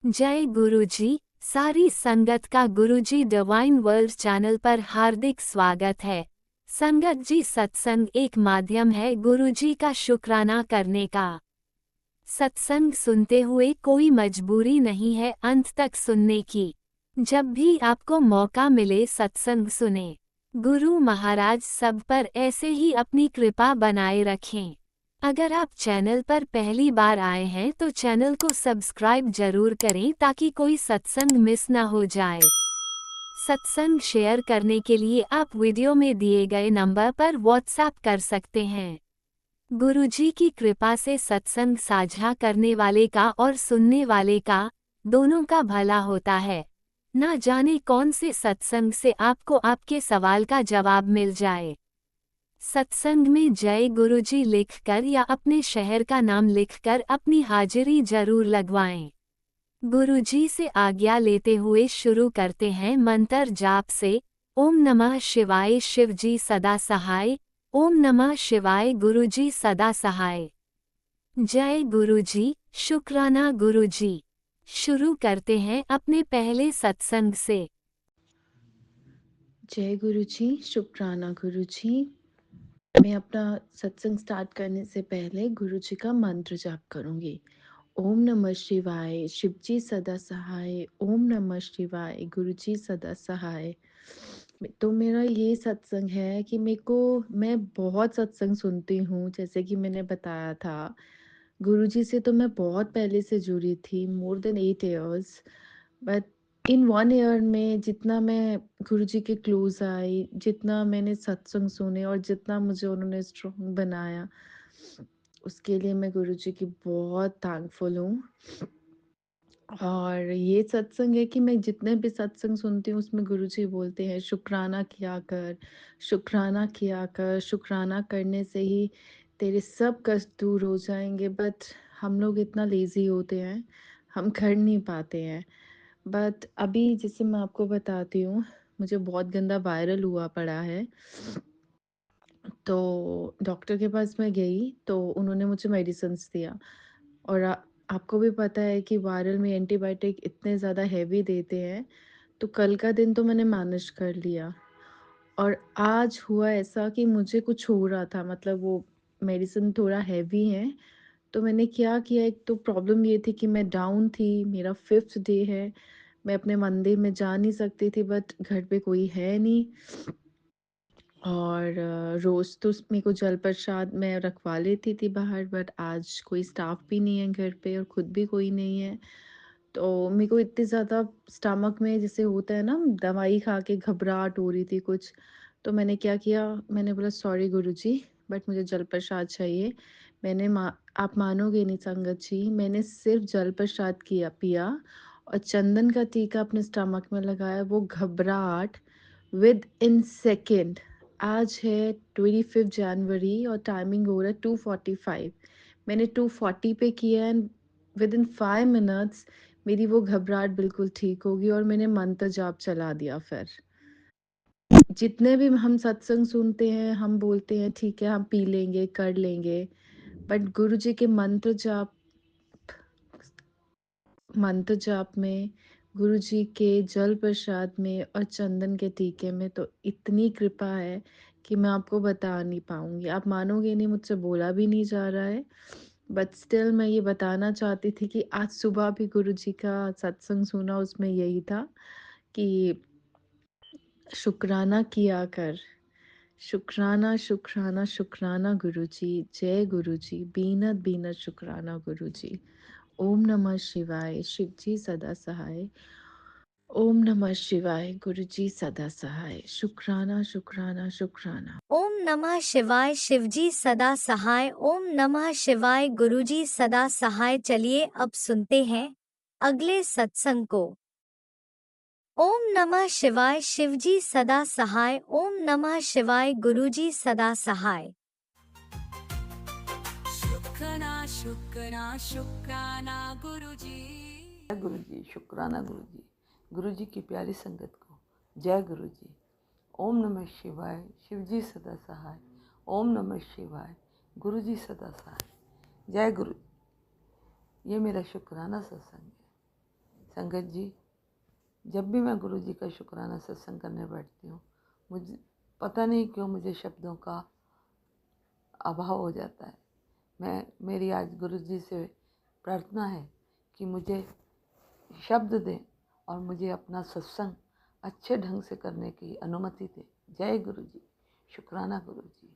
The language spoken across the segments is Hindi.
जय गुरुजी। सारी संगत का गुरुजी डिवाइन वर्ल्ड चैनल पर हार्दिक स्वागत है। संगत जी, सत्संग एक माध्यम है गुरुजी का शुक्राना करने का। सत्संग सुनते हुए कोई मजबूरी नहीं है अंत तक सुनने की। जब भी आपको मौका मिले सत्संग सुने। गुरु महाराज सब पर ऐसे ही अपनी कृपा बनाए रखें। अगर आप चैनल पर पहली बार आए हैं तो चैनल को सब्सक्राइब जरूर करें ताकि कोई सत्संग मिस ना हो जाए। सत्संग शेयर करने के लिए आप वीडियो में दिए गए नंबर पर व्हाट्सएप कर सकते हैं। गुरुजी की कृपा से सत्संग साझा करने वाले का और सुनने वाले का, दोनों का भला होता है। ना जाने कौन से सत्संग से आपको आपके सवाल का जवाब मिल जाए। सत्संग में जय गुरुजी लिखकर या अपने शहर का नाम लिखकर अपनी हाजिरी जरूर लगवाएं। गुरुजी से आज्ञा लेते हुए शुरू करते हैं मंत्र जाप से। ओम नमः शिवाय शिवजी सदा सहाय। ओम नमः शिवाय गुरुजी सदा सहाय। जय गुरुजी, शुक्राना गुरुजी। शुरू करते हैं अपने पहले सत्संग से। जय गुरुजी, शुक्राना गुरुजी। मैं अपना सत्संग स्टार्ट करने से पहले गुरुजी का मंत्र जाप करूंगी। ओम नमः शिवाय, शिवजी सदा सहाय। ओम नमः शिवाय, गुरुजी सदा सहाय। तो मेरा ये सत्संग है कि मैं बहुत सत्संग सुनती हूँ, जैसे कि मैंने बताया था। गुरुजी से तो मैं बहुत पहले से जुड़ी थी, more than 8 years। But in 1 year में जितना मैं गुरुजी के क्लोज आई, जितना मैंने सत्संग सुने और जितना मुझे उन्होंने स्ट्रॉन्ग बनाया, उसके लिए मैं गुरुजी की बहुत थैंकफुल हूँ। और ये सत्संग है कि मैं जितने भी सत्संग सुनती हूँ उसमें गुरुजी बोलते हैं शुक्राना किया कर, शुक्राना किया कर। शुक्राना करने से ही तेरे सब कष्ट दूर हो जाएंगे। बट हम लोग इतना लेज़ी होते हैं, हम कर नहीं पाते हैं। बट अभी जैसे मैं आपको बताती हूँ, मुझे बहुत गंदा वायरल हुआ पड़ा है। तो डॉक्टर के पास मैं गई तो उन्होंने मुझे मेडिसिन्स दिया। और आपको भी पता है कि वायरल में एंटीबायोटिक इतने ज़्यादा हैवी देते हैं। तो कल का दिन तो मैंने मैनेज कर लिया। और आज हुआ ऐसा कि मुझे कुछ हो रहा था, मतलब वो मेडिसिन थोड़ा हैवी है। तो मैंने क्या किया, एक तो प्रॉब्लम ये थी कि मैं डाउन थी, मेरा 5th डे है, मैं अपने मंदिर में जा नहीं सकती थी। बट घर पे कोई है नहीं। और रोज़ तो मेरे को जल प्रसाद मैं रखवा लेती थी बाहर। बट आज कोई स्टाफ भी नहीं है घर पे और खुद भी कोई नहीं है। तो मेरे को इतनी ज़्यादा स्टमक में जैसे होता है ना, दवाई खा के घबराहट हो रही थी कुछ। तो मैंने क्या किया, मैंने बोला सॉरी गुरुजी, बट मुझे जल प्रसाद चाहिए। आप मानोगे नहीं संगत जी, मैंने सिर्फ जल प्रसाद किया पिया और चंदन का टीका अपने स्टमक में लगाया। वो घबराहट विद इन सेकेंड। आज है 25 जनवरी और टाइमिंग हो रहा है 2:45। मैंने 2:40 पे किया एंड विद इन 5 मिनट्स मेरी वो घबराहट बिल्कुल ठीक होगी और मैंने मंत्र जाप चला दिया। फिर जितने भी हम सत्संग सुनते हैं, हम बोलते हैं ठीक है हम पी लेंगे कर लेंगे। बट गुरु जी के मंत्र जाप में, गुरु जी के जल प्रसाद में और चंदन के टीके में तो इतनी कृपा है कि मैं आपको बता नहीं पाऊंगी। आप मानोगे नहीं, मुझसे बोला भी नहीं जा रहा है। बट स्टिल मैं ये बताना चाहती थी कि आज सुबह भी गुरु जी का सत्संग सुना, उसमें यही था कि शुक्राना किया कर। शुक्राना शुक्राना शुक्राना गुरुजी। जय गुरुजी, बीनत बीनत शुक्राना गुरुजी। ओम नमः शिवाय, शिवजी सदा सहाय। ओम नमः शिवाय, गुरुजी सदा सहाय। शुक्राना शुक्राना शुक्राना। ओम नमः शिवाय शिवजी सदा सहाय। ओम नमः शिवाय गुरुजी सदा सहाय। चलिए अब सुनते हैं अगले सत्संग को। ओम नमः शिवाय शिवजी सदा सहाय। ओम नमः शिवाय गुरुजी सदा सहाय। शुक्राना शुक्राना शुक्राना गुरुजी। जय गुरु जी, शुक्राना गुरु जी। गुरु जी की प्यारी संगत को जय गुरु जी। ओम नमः शिवाय, शिव जी सदा सहाय। ओम नमः शिवाय, गुरु जी सदा सहाय। जय गुरु। ये मेरा शुक्राना सत्संग है। संगत जी, जब भी मैं गुरु जी का शुक्राना सत्संग करने बैठती हूँ, मुझे पता नहीं क्यों मुझे शब्दों का अभाव हो जाता है। मेरी आज गुरु जी से प्रार्थना है कि मुझे शब्द दें और मुझे अपना सत्संग अच्छे ढंग से करने की अनुमति दें। जय गुरु जी, शुक्राना गुरु जी।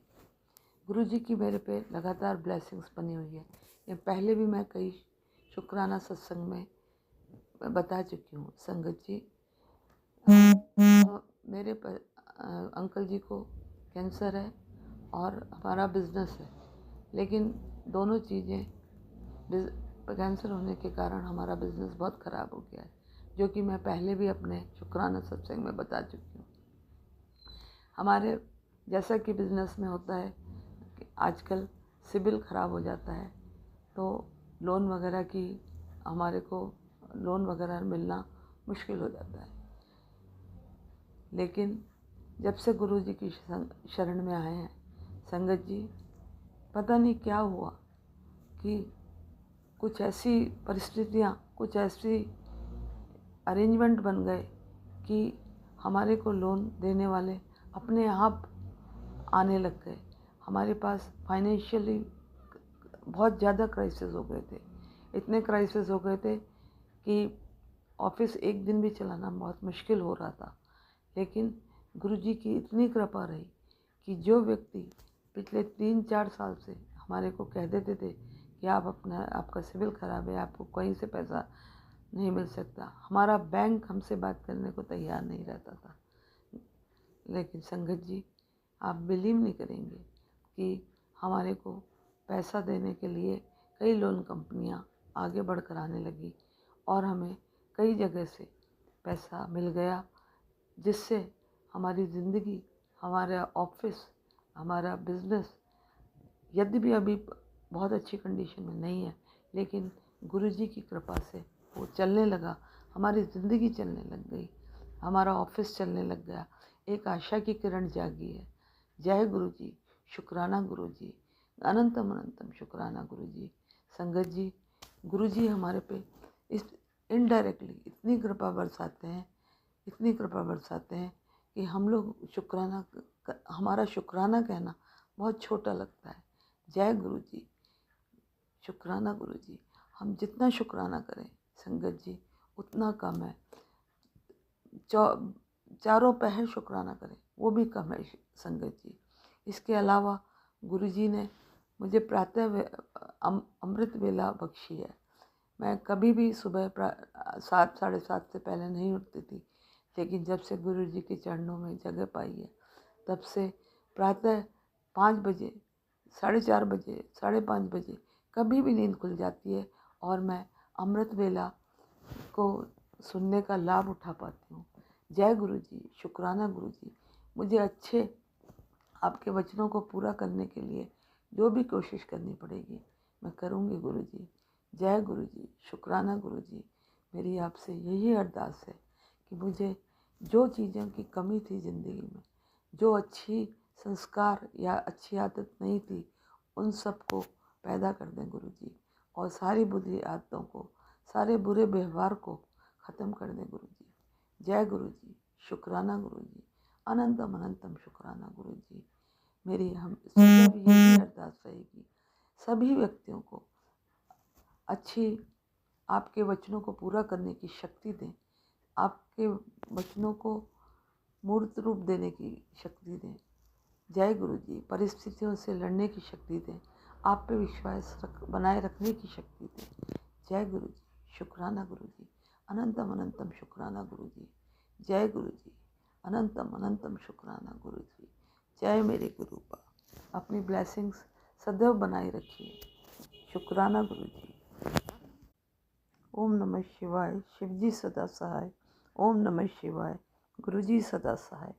गुरु जी की मेरे पे लगातार ब्लेसिंग्स बनी हुई है। ये पहले भी मैं कई शुक्राना सत्संग में बता चुकी हूँ। संगत जी, मेरे पर अंकल जी को कैंसर है और हमारा बिजनेस है, लेकिन दोनों चीज़ें, कैंसर होने के कारण हमारा बिजनेस बहुत ख़राब हो गया है, जो कि मैं पहले भी अपने शुक्राना सत्संग में बता चुकी हूँ। हमारे जैसा कि बिजनेस में होता है कि आजकल सिबिल ख़राब हो जाता है, तो लोन वगैरह की हमारे को लोन वगैरह मिलना मुश्किल हो जाता है। लेकिन जब से गुरु जी की शरण में आए हैं संगत जी, पता नहीं क्या हुआ कि कुछ ऐसी परिस्थितियाँ, कुछ ऐसी अरेंजमेंट बन गए कि हमारे को लोन देने वाले अपने आप आने लग गए। हमारे पास फाइनेंशियली बहुत ज़्यादा क्राइसिस हो गए थे। इतने क्राइसिस हो गए थे कि ऑफिस एक दिन भी चलाना बहुत मुश्किल हो रहा था। लेकिन गुरु जी की इतनी कृपा रही कि जो व्यक्ति पिछले 3-4 साल से हमारे को कह देते थे कि आपका सिविल ख़राब है, आपको कहीं से पैसा नहीं मिल सकता, हमारा बैंक हमसे बात करने को तैयार नहीं रहता था। लेकिन संगत जी, आप बिलीव नहीं करेंगे कि हमारे को पैसा देने के लिए कई लोन कंपनियां आगे बढ़कर आने लगी और हमें कई जगह से पैसा मिल गया, जिससे हमारी ज़िंदगी, हमारा ऑफिस, हमारा बिज़नेस यद्यपि अभी बहुत अच्छी कंडीशन में नहीं है, लेकिन गुरु जी की कृपा से वो चलने लगा। हमारी ज़िंदगी चलने लग गई, हमारा ऑफिस चलने लग गया। एक आशा की किरण जागी है। जय गुरु जी, शुक्राना गुरु जी, अनंतम अनंतम शुक्राना गुरु जी। संगत जी, गुरु जी हमारे पे इस इनडायरेक्टली इतनी कृपा बरसाते हैं, इतनी कृपा बरसाते हैं कि हम लोग हमारा शुक्राना कहना बहुत छोटा लगता है। जय गुरु जी, शुक्राना गुरु जी। हम जितना शुक्राना करें संगत जी उतना कम है। चारों पहर शुक्राना करें वो भी कम है संगत जी। इसके अलावा गुरु जी ने मुझे प्रातः अमृत वेला बख्शी है। मैं कभी भी सुबह 7, 7:30 से पहले नहीं उठती थी, लेकिन जब से गुरु जी के चरणों में जगह पाई है, तब से प्रातः 5 बजे, 4:30 बजे, 5:30 बजे कभी भी नींद खुल जाती है और मैं अमृत वेला को सुनने का लाभ उठा पाती हूँ। जय गुरु जी, शुक्राना गुरु जी। मुझे अच्छे आपके वचनों को पूरा करने के लिए जो भी कोशिश करनी पड़ेगी मैं करूँगी गुरु जी। जय गुरु जी, शुक्राना गुरु जी। मेरी आपसे यही अरदास है कि मुझे जो चीज़ों की कमी थी ज़िंदगी में, जो अच्छी संस्कार या अच्छी आदत नहीं थी, उन सब को पैदा कर दें गुरु जी, और सारी बुरी आदतों को, सारे बुरे व्यवहार को ख़त्म कर दें गुरु जी। जय गुरु जी, शुक्राना गुरु जी, अनंतम अनंतम शुक्राना गुरु जी। मेरी हम सदैव यही अरदास रहेगी, सभी व्यक्तियों को अच्छी आपके वचनों को पूरा करने की शक्ति दें, आपके वचनों को मूर्त रूप देने की शक्ति दें। जय गुरु जी, परिस्थितियों से लड़ने की शक्ति दें, आप पे विश्वास बनाए रखने की शक्ति दें। जय गुरु जी, शुक्राना गुरु जी, अनंतम अनंतम शुक्राना गुरु जी। जय गुरु जी, अनंतम अनंतम शुक्राना गुरु जी। जय मेरे गुरुपा, अपनी ब्लेसिंग्स सदैव बनाए रखिए। शुक्राना गुरु जी। ओम नमः शिवाय, शिवजी सदा सहाय। ओम नमः शिवाय, गुरुजी सदा सहाय।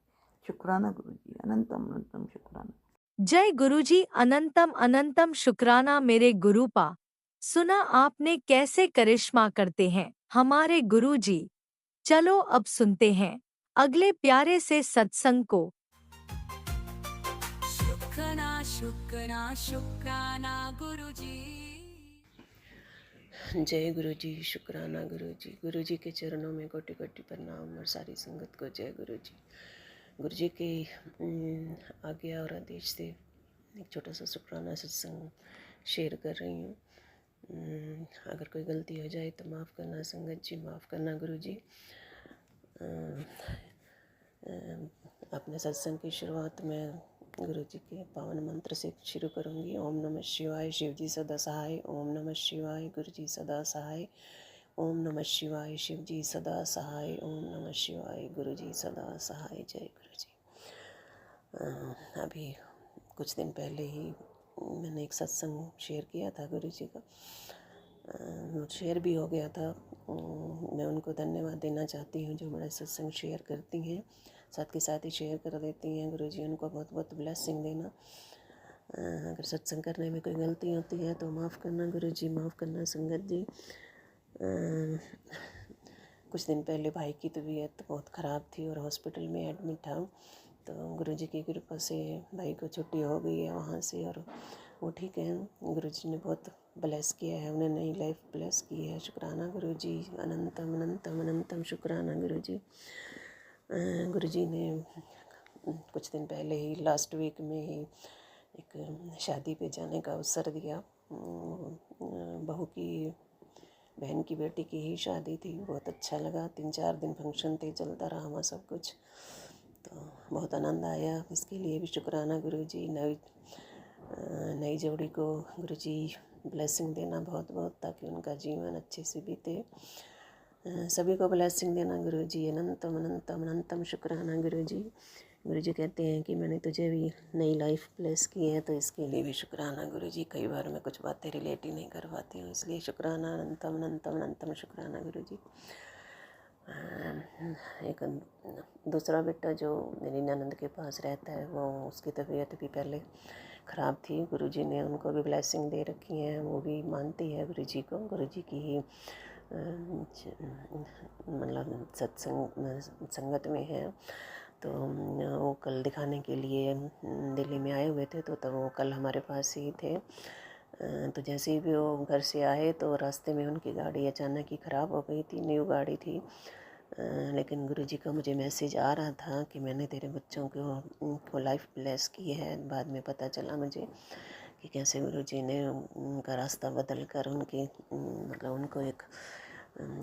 शुक्राना गुरुजी, अनंतम अनंतम शुक्राना। जय गुरुजी, अनंतम अनंतम शुक्राना मेरे गुरुपा। सुना आपने कैसे करिश्मा करते हैं हमारे गुरुजी। चलो अब सुनते हैं अगले प्यारे से सत्संग को। शुक्राना शुक्राना शुक्राना गुरुजी। जय गुरु जी, शुक्राना गुरु जी के चरणों में कोटि कोटि प्रणाम और सारी संगत को जय गुरु जी। गुरु जी के आज्ञा और आदेश से एक छोटा सा शुक्राना सत्संग शेयर कर रही हूँ। अगर कोई गलती हो जाए तो माफ़ करना संगत जी, माफ़ करना गुरु जी। अपने सत्संग की शुरुआत में गुरु जी के पावन मंत्र से शुरू करूँगी। ओम नमः शिवाय, शिव जी सदा सहाय। ओम नमः शिवाय, गुरु जी सदा सहाय। ओम नमः शिवाय, शिव जी सदा सहाय। ओम नमः शिवाय, गुरु जी सदा सहाय। जय गुरु जी। अभी कुछ दिन पहले ही मैंने एक सत्संग शेयर किया था गुरु जी का, शेयर भी हो गया था। मैं उनको धन्यवाद देना चाहती हूँ जो मेरा सत्संग शेयर करती हैं, साथ के साथ ही शेयर कर देती हैं। गुरु जी उनको बहुत बहुत ब्लेसिंग देना। अगर सत्संग करने में कोई गलती होती है तो माफ़ करना गुरु जी, माफ़ करना संगत जी। कुछ दिन पहले भाई की तबीयत बहुत ख़राब थी और हॉस्पिटल में एडमिट था, तो गुरु जी की कृपा से भाई को छुट्टी हो गई है वहाँ से और वो ठीक है। गुरु जी ने बहुत ब्लेस किया है, उन्हें नई लाइफ ब्लेस की है। शुक्राना गुरु जी, अनंतम अनंतम अनंतम शुक्राना गुरु जी। गुरु जी ने कुछ दिन पहले ही लास्ट वीक में ही एक शादी पे जाने का अवसर दिया। बहू की बहन की बेटी की ही शादी थी। बहुत अच्छा लगा, 3-4 दिन फंक्शन थे, चलता रहा वहाँ सब कुछ, तो बहुत आनंद आया। इसके लिए भी शुक्राना गुरु जी। नई जोड़ी को गुरु जी ब्लेसिंग देना बहुत बहुत, ताकि उनका जीवन अच्छे से बीते। सभी को ब्लेसिंग देना गुरु जी। अनंतम अनंतम अनंतम शुक्राना गुरु जी। गुरु जी कहते हैं कि मैंने तुझे भी नई लाइफ ब्लेस की है, तो इसके लिए भी शुक्राना गुरु जी। कई बार मैं कुछ बातें रिलेट ही नहीं कर पाती हूँ, इसलिए शुक्राना, अनंतम अनंतम अनंतम शुक्राना गुरु जी। एक दूसरा बेटा जो मेरी ननद के पास रहता है, वो उसकी तबीयत भी पहले ख़राब थी। गुरु जी ने उनको भी ब्लेसिंग दे रखी है, वो भी मानती है गुरु जी को। गुरु जी की ही मतलब संगत में है, तो वो कल दिखाने के लिए दिल्ली में आए हुए थे, तो तब वो कल हमारे पास ही थे। तो जैसे ही भी वो घर से आए तो रास्ते में उनकी गाड़ी अचानक ही ख़राब हो गई थी। न्यू गाड़ी थी, लेकिन गुरु जी का मुझे मैसेज आ रहा था कि मैंने तेरे बच्चों को लाइफ ब्लेस की है। बाद में पता चला मुझे कि कैसे गुरु जी ने उनका रास्ता बदल कर मतलब उनको एक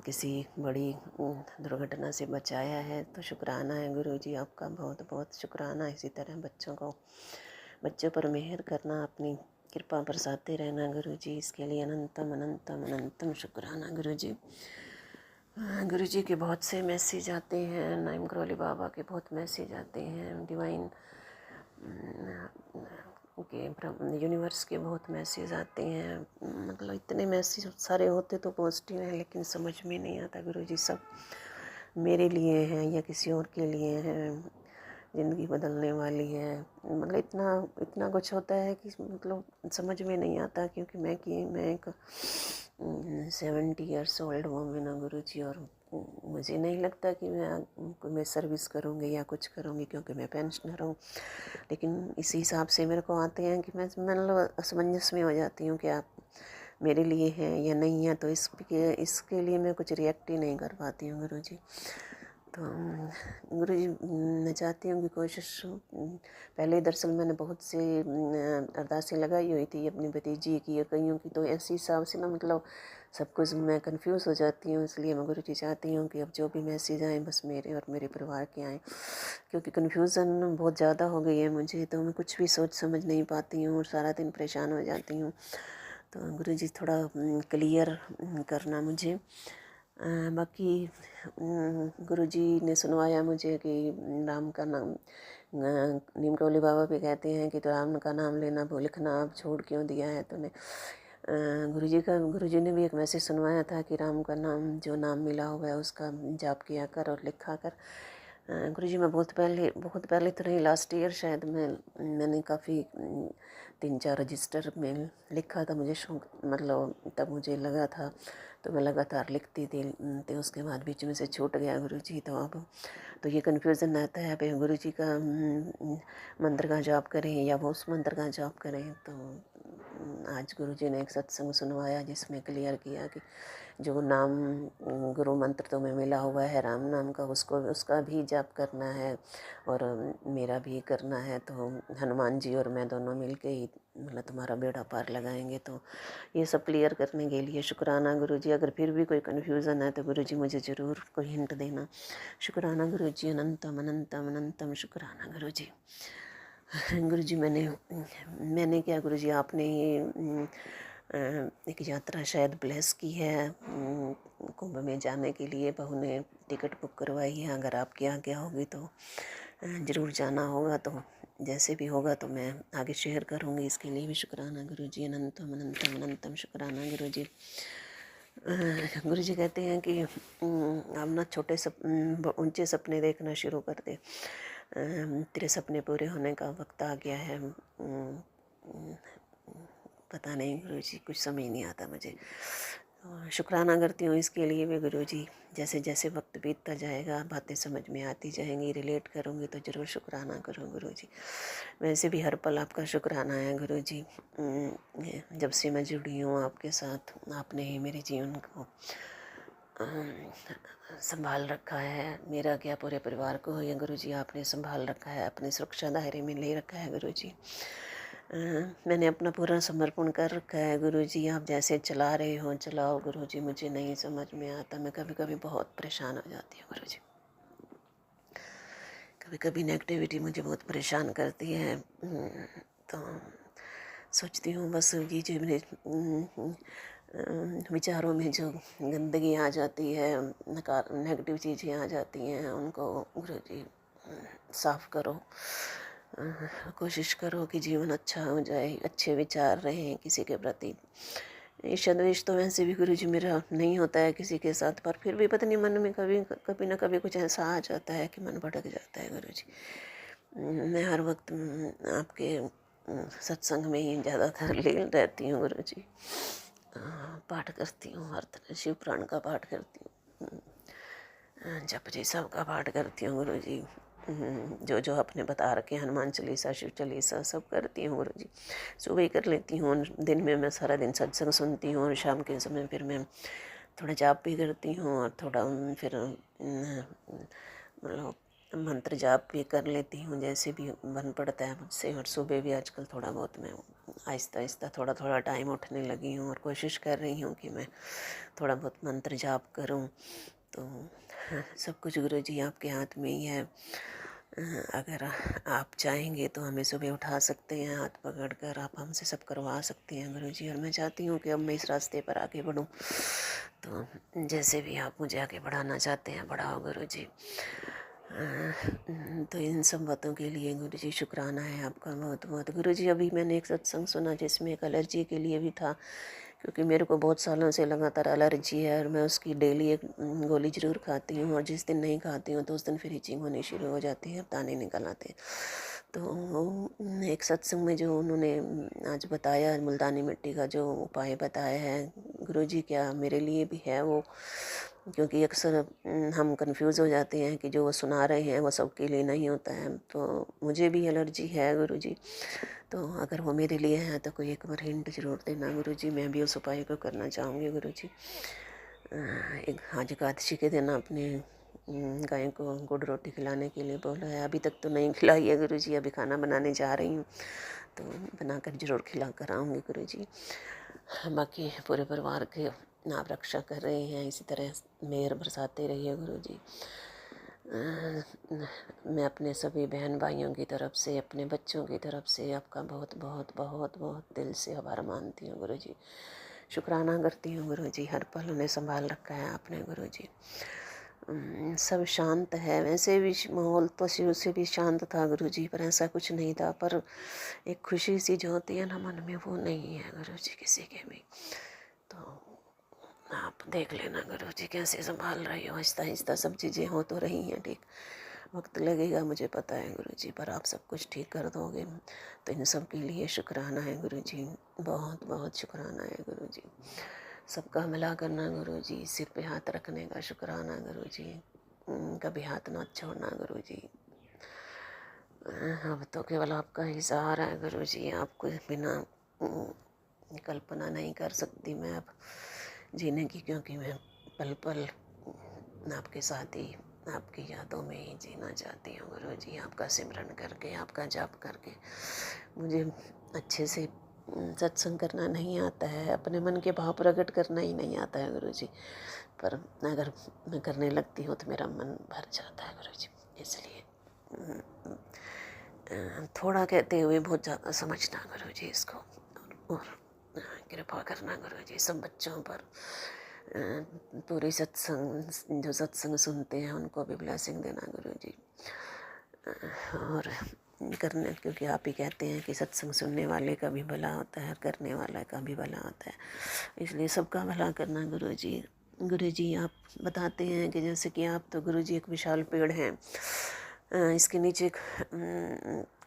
किसी बड़ी दुर्घटना से बचाया है। तो शुक्राना है गुरु जी, आपका बहुत बहुत शुक्राना। इसी तरह बच्चों पर मेहर करना, अपनी कृपा बरसाते रहना गुरु जी, इसके लिए अनंतम अनंतम अनंतम शुक्राना गुरु जी। गुरु जी के बहुत से मैसेज आते हैं, नाइम करौली बाबा के बहुत मैसेज आते हैं, डिवाइन के यूनिवर्स के बहुत मैसेज आते हैं। मतलब इतने मैसेज सारे होते तो पॉजिटिव हैं, लेकिन समझ में नहीं आता गुरु जी सब मेरे लिए हैं या किसी और के लिए हैं, ज़िंदगी बदलने वाली है। मतलब इतना कुछ होता है कि मतलब समझ में नहीं आता, क्योंकि मैं एक 70 ईयर्स ओल्ड वूमेन हूँ गुरु जी, और मुझे नहीं लगता कि मैं सर्विस करूँगी या कुछ करूँगी, क्योंकि मैं पेंशनर हूँ। लेकिन इसी हिसाब से मेरे को आते हैं कि मैं मतलब असमंजस में हो जाती हूँ कि आप मेरे लिए हैं या नहीं है, तो इसके लिए मैं कुछ रिएक्ट ही नहीं कर पाती हूँ गुरु जी। तो गुरु जी, मैं चाहती हूँ कि कोशिश, पहले दरअसल मैंने बहुत से अरदासें लगाई हुई थी अपनी भतीजी की या कईयों की, तो ऐसे हिसाब से ना मतलब सब कुछ मैं कंफ्यूज हो जाती हूँ। इसलिए मैं गुरु जी चाहती हूँ कि अब जो भी मैसेज आए बस मेरे और मेरे परिवार के आएँ, क्योंकि कन्फ्यूज़न बहुत ज़्यादा हो गई है मुझे, तो मैं कुछ भी सोच समझ नहीं पाती हूँ और सारा दिन परेशान हो जाती हूँ। तो गुरु जी थोड़ा क्लियर करना मुझे। बाकी गुरु जी ने सुनवाया मुझे कि राम का नाम, नीम करौली बाबा भी कहते हैं कि तो राम का नाम लेना लिखना अब छोड़ क्यों दिया है तूने। गुरु जी ने भी एक मैसेज सुनवाया था कि राम का नाम, जो नाम मिला हुआ है उसका जाप किया कर और लिखा कर। गुरु जी मैं बहुत पहले तो नहीं, लास्ट ईयर शायद मैंने काफ़ी 3-4 रजिस्टर में लिखा था। मुझे शौक, मतलब तब मुझे लगा था, तो मैं लगातार लिखती थी, तो उसके बाद बीच में से छूट गया गुरु जी। तो अब तो ये कन्फ्यूज़न रहता है भाई गुरु जी का मंत्र का जाप करें या वो उस मंत्र का जाप करें। तो आज गुरुजी ने एक सत्संग सुनवाया जिसमें क्लियर किया कि जो नाम गुरु मंत्र तुम्हें मिला हुआ है राम नाम का, उसका भी जाप करना है और मेरा भी करना है। तो हनुमान जी और मैं दोनों मिलके ही मतलब तुम्हारा बेड़ा पार लगाएंगे। तो ये सब क्लियर करने के लिए शुक्राना गुरुजी। अगर फिर भी कोई कन्फ्यूज़न है तो गुरुजी मुझे ज़रूर कोई हिंट देना। शुक्राना गुरुजी, अनंतम अनंतम अनंतम शुक्राना गुरुजी। गुरुजी मैंने क्या गुरुजी, आपने ही एक यात्रा शायद ब्लेस की है कुंभ में जाने के लिए। बहू ने टिकट बुक करवाई है, अगर आपकी आज्ञा होगी तो ज़रूर जाना होगा। तो जैसे भी होगा तो मैं आगे शेयर करूँगी। इसके लिए भी शुक्राना गुरुजी, अनंतम अनंतम अनंतम शुक्राना गुरुजी। गुरुजी कहते हैं कि आप ना छोटे ऊंचे सपने देखना शुरू कर दे। तेरे सपने पूरे होने का वक्त आ गया है। पता नहीं गुरुजी, कुछ समझ नहीं आता मुझे। शुक्राना करती हूँ इसके लिए भी गुरुजी। जैसे जैसे वक्त बीतता जाएगा बातें समझ में आती जाएंगी, रिलेट करूँगी तो ज़रूर शुक्राना करूँ गुरुजी। वैसे भी हर पल आपका शुक्राना है गुरुजी। जब से मैं जुड़ी हूँ आपके साथ, आपने ही मेरे जीवन को संभाल रखा है। मेरा क्या, पूरे परिवार को ये गुरुजी आपने संभाल रखा है, अपने सुरक्षा दायरे में ले रखा है गुरुजी। मैंने अपना पूरा समर्पण कर रखा है गुरुजी। आप जैसे चला रहे हो चलाओ गुरुजी। मुझे नहीं समझ में आता, मैं कभी कभी बहुत परेशान हो जाती हूँ गुरुजी। कभी कभी नेगेटिविटी मुझे बहुत परेशान करती है। तो सोचती हूँ बस ये जो मेरे विचारों में जो गंदगी आ जाती है, नेगेटिव चीज़ें आ जाती हैं, उनको गुरुजी साफ़ करो। कोशिश करो कि जीवन अच्छा हो जाए, अच्छे विचार रहें किसी के प्रति। ईर्ष्या द्वेष तो वैसे भी गुरुजी मेरा नहीं होता है किसी के साथ, पर फिर भी पता नहीं मन में कभी ना कभी कुछ ऐसा आ जाता है कि मन भटक जाता है गुरुजी। मैं हर वक्त आपके सत्संग में ही ज़्यादातर लीन रहती हूँ गुरुजी। पाठ करती हूँ, हर तरह शिव पुराण का पाठ करती हूँ, जप जी सब का पाठ करती हूँ गुरुजी। जो जो आपने बता रखे, हनुमान चालीसा, शिव चालीसा सब करती हूँ गुरुजी। सुबह ही कर लेती हूँ, दिन में मैं सारा दिन सत्संग सुनती हूँ और शाम के समय फिर मैं थोड़ा जाप भी करती हूँ और थोड़ा फिर मतलब मंत्र जाप भी कर लेती हूँ, जैसे भी बन पड़ता है मुझसे। और सुबह भी आजकल थोड़ा बहुत मैं आहिस्ता आहिस्ता थोड़ा थोड़ा टाइम उठने लगी हूँ और कोशिश कर रही हूँ कि मैं थोड़ा बहुत मंत्र जाप करूँ। तो सब कुछ गुरुजी आपके हाथ में ही है। अगर आप चाहेंगे तो हमें सुबह उठा सकते हैं हाथ पकड़कर, आप हमसे सब करवा सकते हैं गुरुजी। और मैं चाहती हूँ कि अब मैं इस रास्ते पर आगे बढ़ूँ। तो जैसे भी आप मुझे आगे बढ़ाना चाहते हैं बढ़ाओ गुरुजी। तो इन सब बातों के लिए गुरुजी शुक्राना है आपका बहुत बहुत गुरुजी। अभी मैंने एक सत्संग सुना जिसमें एक एलर्जी के लिए भी था, क्योंकि मेरे को बहुत सालों से लगातार एलर्जी है और मैं उसकी डेली एक गोली ज़रूर खाती हूँ, और जिस दिन नहीं खाती हूँ तो उस दिन फिर इचिंग होनी शुरू हो जाती है, दाने निकल आते हैं। तो एक सत्संग में जो उन्होंने आज बताया, मुल्तानी मिट्टी का जो उपाय बताया है गुरुजी, क्या मेरे लिए भी है वो? क्योंकि अक्सर हम कंफ्यूज हो जाते हैं कि जो वो सुना रहे हैं वो सबके लिए नहीं होता है। तो मुझे भी एलर्जी है गुरुजी, तो अगर वो मेरे लिए है तो कोई एक बार हिंट ज़रूर देना गुरुजी। मैं भी उस उपाय को करना चाहूँगी गुरुजी। एक आज एकादशी के दिन आपने गाय को गुड़ रोटी खिलाने के लिए बोला है, अभी तक तो नहीं खिलाई है गुरुजी। अभी खाना बनाने जा रही हूँ, तो बनाकर ज़रूर खिला कर आऊँगी गुरुजी। बाकी पूरे परिवार के आप रक्षा कर रहे हैं, इसी तरह मेहर बरसाते रहिए गुरुजी। मैं अपने सभी बहन भाइयों की तरफ से, अपने बच्चों की तरफ से आपका बहुत बहुत बहुत बहुत दिल से आभार मानती हूँ गुरुजी। शुक्राना करती हूँ गुरुजी, हर पल उन्हें संभाल रखा है आपने गुरुजी। सब शांत है, वैसे भी माहौल तो शुरू से भी शांत था गुरुजी, पर ऐसा कुछ नहीं था। पर एक खुशी सी जो होती है ना मन में, वो नहीं है गुरुजी किसी के भी। तो आप देख लेना गुरुजी कैसे संभाल रही हो। आहिस्ता आहिस्ता सब चीज़ें हो तो रही हैं ठीक, वक्त लगेगा मुझे पता है गुरुजी, पर आप सब कुछ ठीक कर दोगे। तो इन सब के लिए शुक्राना है गुरुजी, बहुत बहुत शुक्राना है गुरुजी। सबका मिला करना गुरुजी, सिर पे हाथ रखने का शुक्राना गुरुजी, कभी हाथ ना छोड़ना गुरुजी। अब तो केवल आपका ही सहारा है गुरुजी, आपको बिना कल्पना नहीं कर सकती मैं अब जीने की, क्योंकि मैं पल पल आपके साथ ही, आपकी यादों में ही जीना चाहती हूँ गुरु जी। आपका सिमरन करके, आपका जाप करके। मुझे अच्छे से सत्संग करना नहीं आता है, अपने मन के भाव प्रकट करना ही नहीं आता है गुरु जी, पर अगर मैं करने लगती हूँ तो मेरा मन भर जाता है गुरु जी। इसलिए थोड़ा कहते हुए बहुत ज़्यादा समझना गुरु जी इसको, और कृपा करना गुरु जी सब बच्चों पर। पूरी सत्संग, जो सत्संग सुनते हैं उनको भी ब्लेसिंग देना गुरु जी। और करने, क्योंकि आप ही कहते हैं कि सत्संग सुनने वाले का भी भला होता है, करने वाला का भी भला होता है, इसलिए सबका भला करना गुरु जी। गुरु जी आप बताते हैं कि जैसे कि आप तो गुरु जी एक विशाल पेड़ हैं, इसके नीचे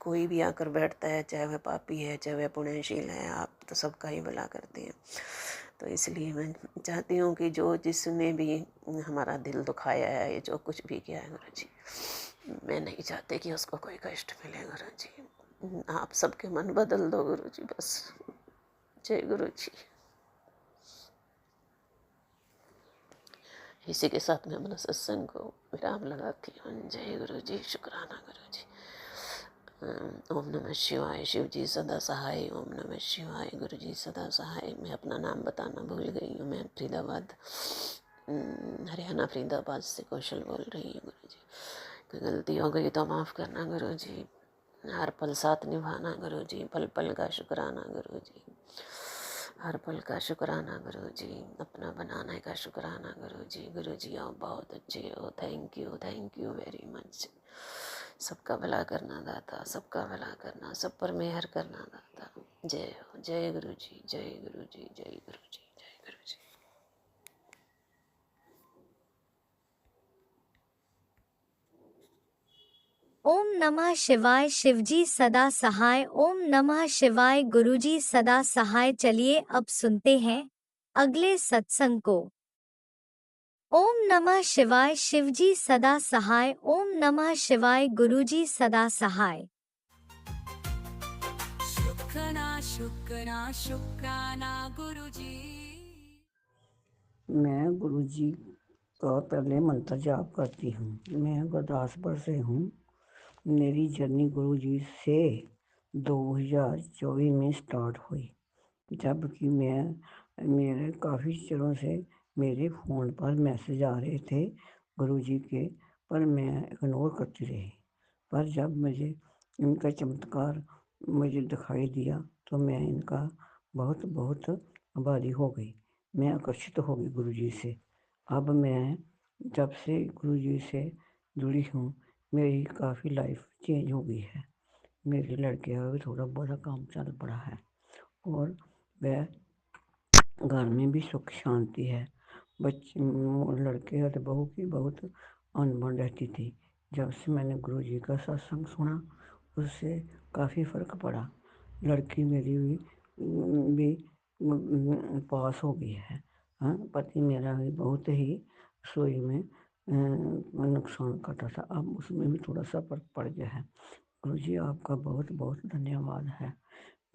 कोई भी आकर बैठता है, चाहे वह पापी है चाहे वह पुण्यशील है, आप तो सबका ही भला करते हैं। तो इसलिए मैं चाहती हूँ कि जो जिसने भी हमारा दिल दुखाया है, ये जो कुछ भी किया है गुरु जी, मैं नहीं चाहती कि उसको कोई कष्ट मिले गुरु जी। आप सबके मन बदल दो गुरु जी बस। जय गुरु जी। इसी के साथ मैं अपना सत्संग को विराम लगाती हूँ। जय गुरु जी, शुक्राना गुरु जी। ओम नमः शिवाय, शिव जी सदा सहाय। ओम नमः शिवाय, गुरु जी सदा सहाय। मैं अपना नाम बताना भूल गई हूँ, मैं फरीदाबाद, हरियाणा फरीदाबाद से कौशल बोल रही हूँ गुरु जी। कोई गलती हो गई तो माफ़ करना गुरु जी। हर पल साथ निभाना गुरु जी, पल पल का शुक्राना गुरु जी, हर पल का शुक्राना गुरु जी, अपना बनाने का शुक्राना गुरु जी। गुरु जी आप बहुत अच्छे हो, थैंक यू वेरी मच। सबका भला करना दाता, सबका भला करना, सब पर मेहर करना दाता। जय हो, जय गुरु जी, जय गुरु जी, जय गुरु जी, जय गुरु जी। ओम नमः शिवाय, शिवजी सदा सहाय। ओम नमः शिवाय, गुरुजी सदा सहाय। चलिए अब सुनते हैं अगले सत्संग को। ओम नमः शिवाय, शिवजी सदा सहाय। ओम नमः शिवाय, गुरुजी सदा सहाय। शुक्राना गुरुजी। मैं गुरुजी का पहले मंत्र जाप करती हूँ। मैं गुरदासपुर से हूँ। मेरी जर्नी गुरुजी से 2024 में स्टार्ट हुई, जबकि मेरे काफ़ी चरों से मेरे फ़ोन पर मैसेज आ रहे थे गुरुजी के, पर मैं इग्नोर करती रही। पर जब मुझे इनका चमत्कार मुझे दिखाई दिया तो मैं इनका बहुत बहुत आभारी हो गई। मैं आकर्षित हो गई गुरुजी से। अब मैं जब से गुरुजी से जुड़ी हूँ, मेरी काफ़ी लाइफ चेंज हो गई है। मेरे लड़के का भी थोड़ा बहुत काम चल पड़ा है, और वह घर में भी सुख शांति है। बच्चे, लड़के और बहू की बहुत अनबन रहती थी। जब से मैंने गुरुजी का सत्संग सुना, उससे काफ़ी फ़र्क पड़ा। लड़की मेरी भी पास हो गई है। हाँ, पति मेरा भी बहुत ही रसोई में नुकसान करता था, अब उसमें भी थोड़ा सा फर्क पड़ गया है। गुरुजी आपका बहुत बहुत धन्यवाद है।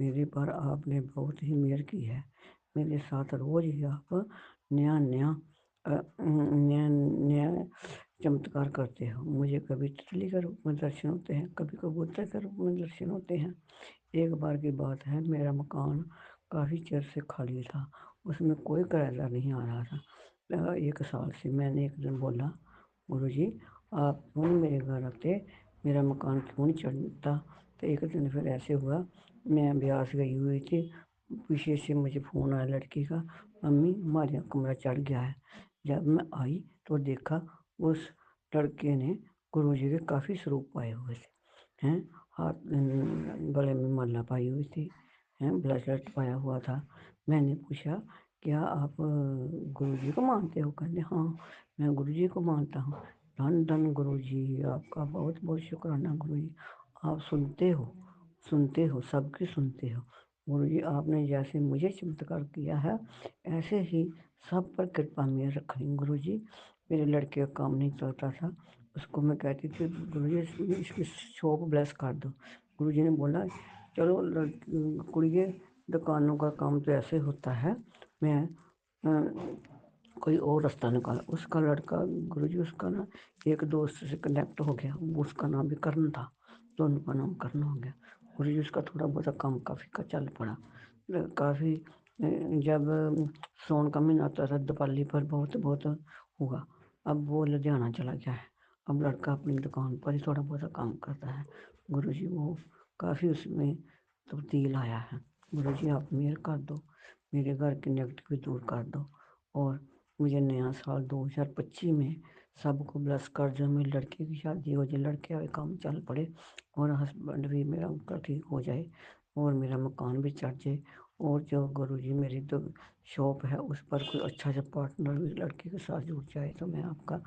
मेरे पर आपने बहुत ही मेहर की है। मेरे साथ रोज़ ही आप नया नया नया चमत्कार करते हो। मुझे कभी तितली के रूप में दर्शन होते हैं, कभी कबूतर के रूप में दर्शन होते हैं। एक बार की बात है, मेरा मकान काफ़ी चिर से खाली था, उसमें कोई किराएदार नहीं आ रहा था। 1 साल से मैंने एक दिन बोला, गुरुजी आप क्यों नहीं मेरे घर आते, मेरा मकान क्यों नहीं चढ़ता। तो एक दिन फिर ऐसे हुआ, मैं ब्यास गई हुई थी, पीछे से मुझे फ़ोन आया लड़की का, मम्मी हमारे यहाँ कमरा चढ़ गया है। जब मैं आई तो देखा उस लड़के ने गुरुजी के काफ़ी स्वरूप पाए हुए थे, हैं, हाथ गले में माला पाई हुई थी, हैं, ब्रेसलेट पाया हुआ था। मैंने पूछा, क्या आप गुरुजी को मानते हो? कहते हाँ, मैं गुरुजी को मानता हूँ। धन धन गुरुजी, आपका बहुत बहुत शुक्राना गुरुजी। आप सुनते हो, सबकी सुनते हो। गुरुजी आपने जैसे मुझे चमत्कार किया है, ऐसे ही सब पर कृपा में रखें गुरुजी। मेरे लड़के का काम नहीं चलता था, उसको मैं कहती थी गुरुजी इसकी शॉप ब्लेस कर दो। गुरुजी ने बोला, चलो कुड़िए दुकानों का काम तो ऐसे होता है, मैं कोई और रास्ता निकाला। उसका लड़का गुरुजी, उसका ना एक दोस्त से कनेक्ट हो गया, उसका नाम भी करण था, दोनों का नाम करण हो गया। गुरुजी उसका थोड़ा बहुत काम काफ़ी का चल पड़ा। काफ़ी जब सावन का महीना आता था, दिवाली पर बहुत बहुत हुआ। अब वो लुधियाना चला गया है। अब लड़का अपनी दुकान पर ही थोड़ा बहुत काम करता है। गुरुजी वो काफ़ी उसमें तब्दील आया है। गुरुजी आप मेहर कर दो, मेरे घर की नेगेटिव दूर कर दो, और मुझे नया साल 2025 में सबको ब्लेस कर दो। मेरी लड़की की शादी हो जाए, लड़के वाले काम चल पड़े, और हस्बैंड भी मेरा उनका ठीक हो जाए, और मेरा मकान भी चढ़ जाए, और जो गुरुजी मेरी जो शॉप है उस पर कोई अच्छा सा पार्टनर भी लड़के के साथ जुड़ जाए, तो मैं आपका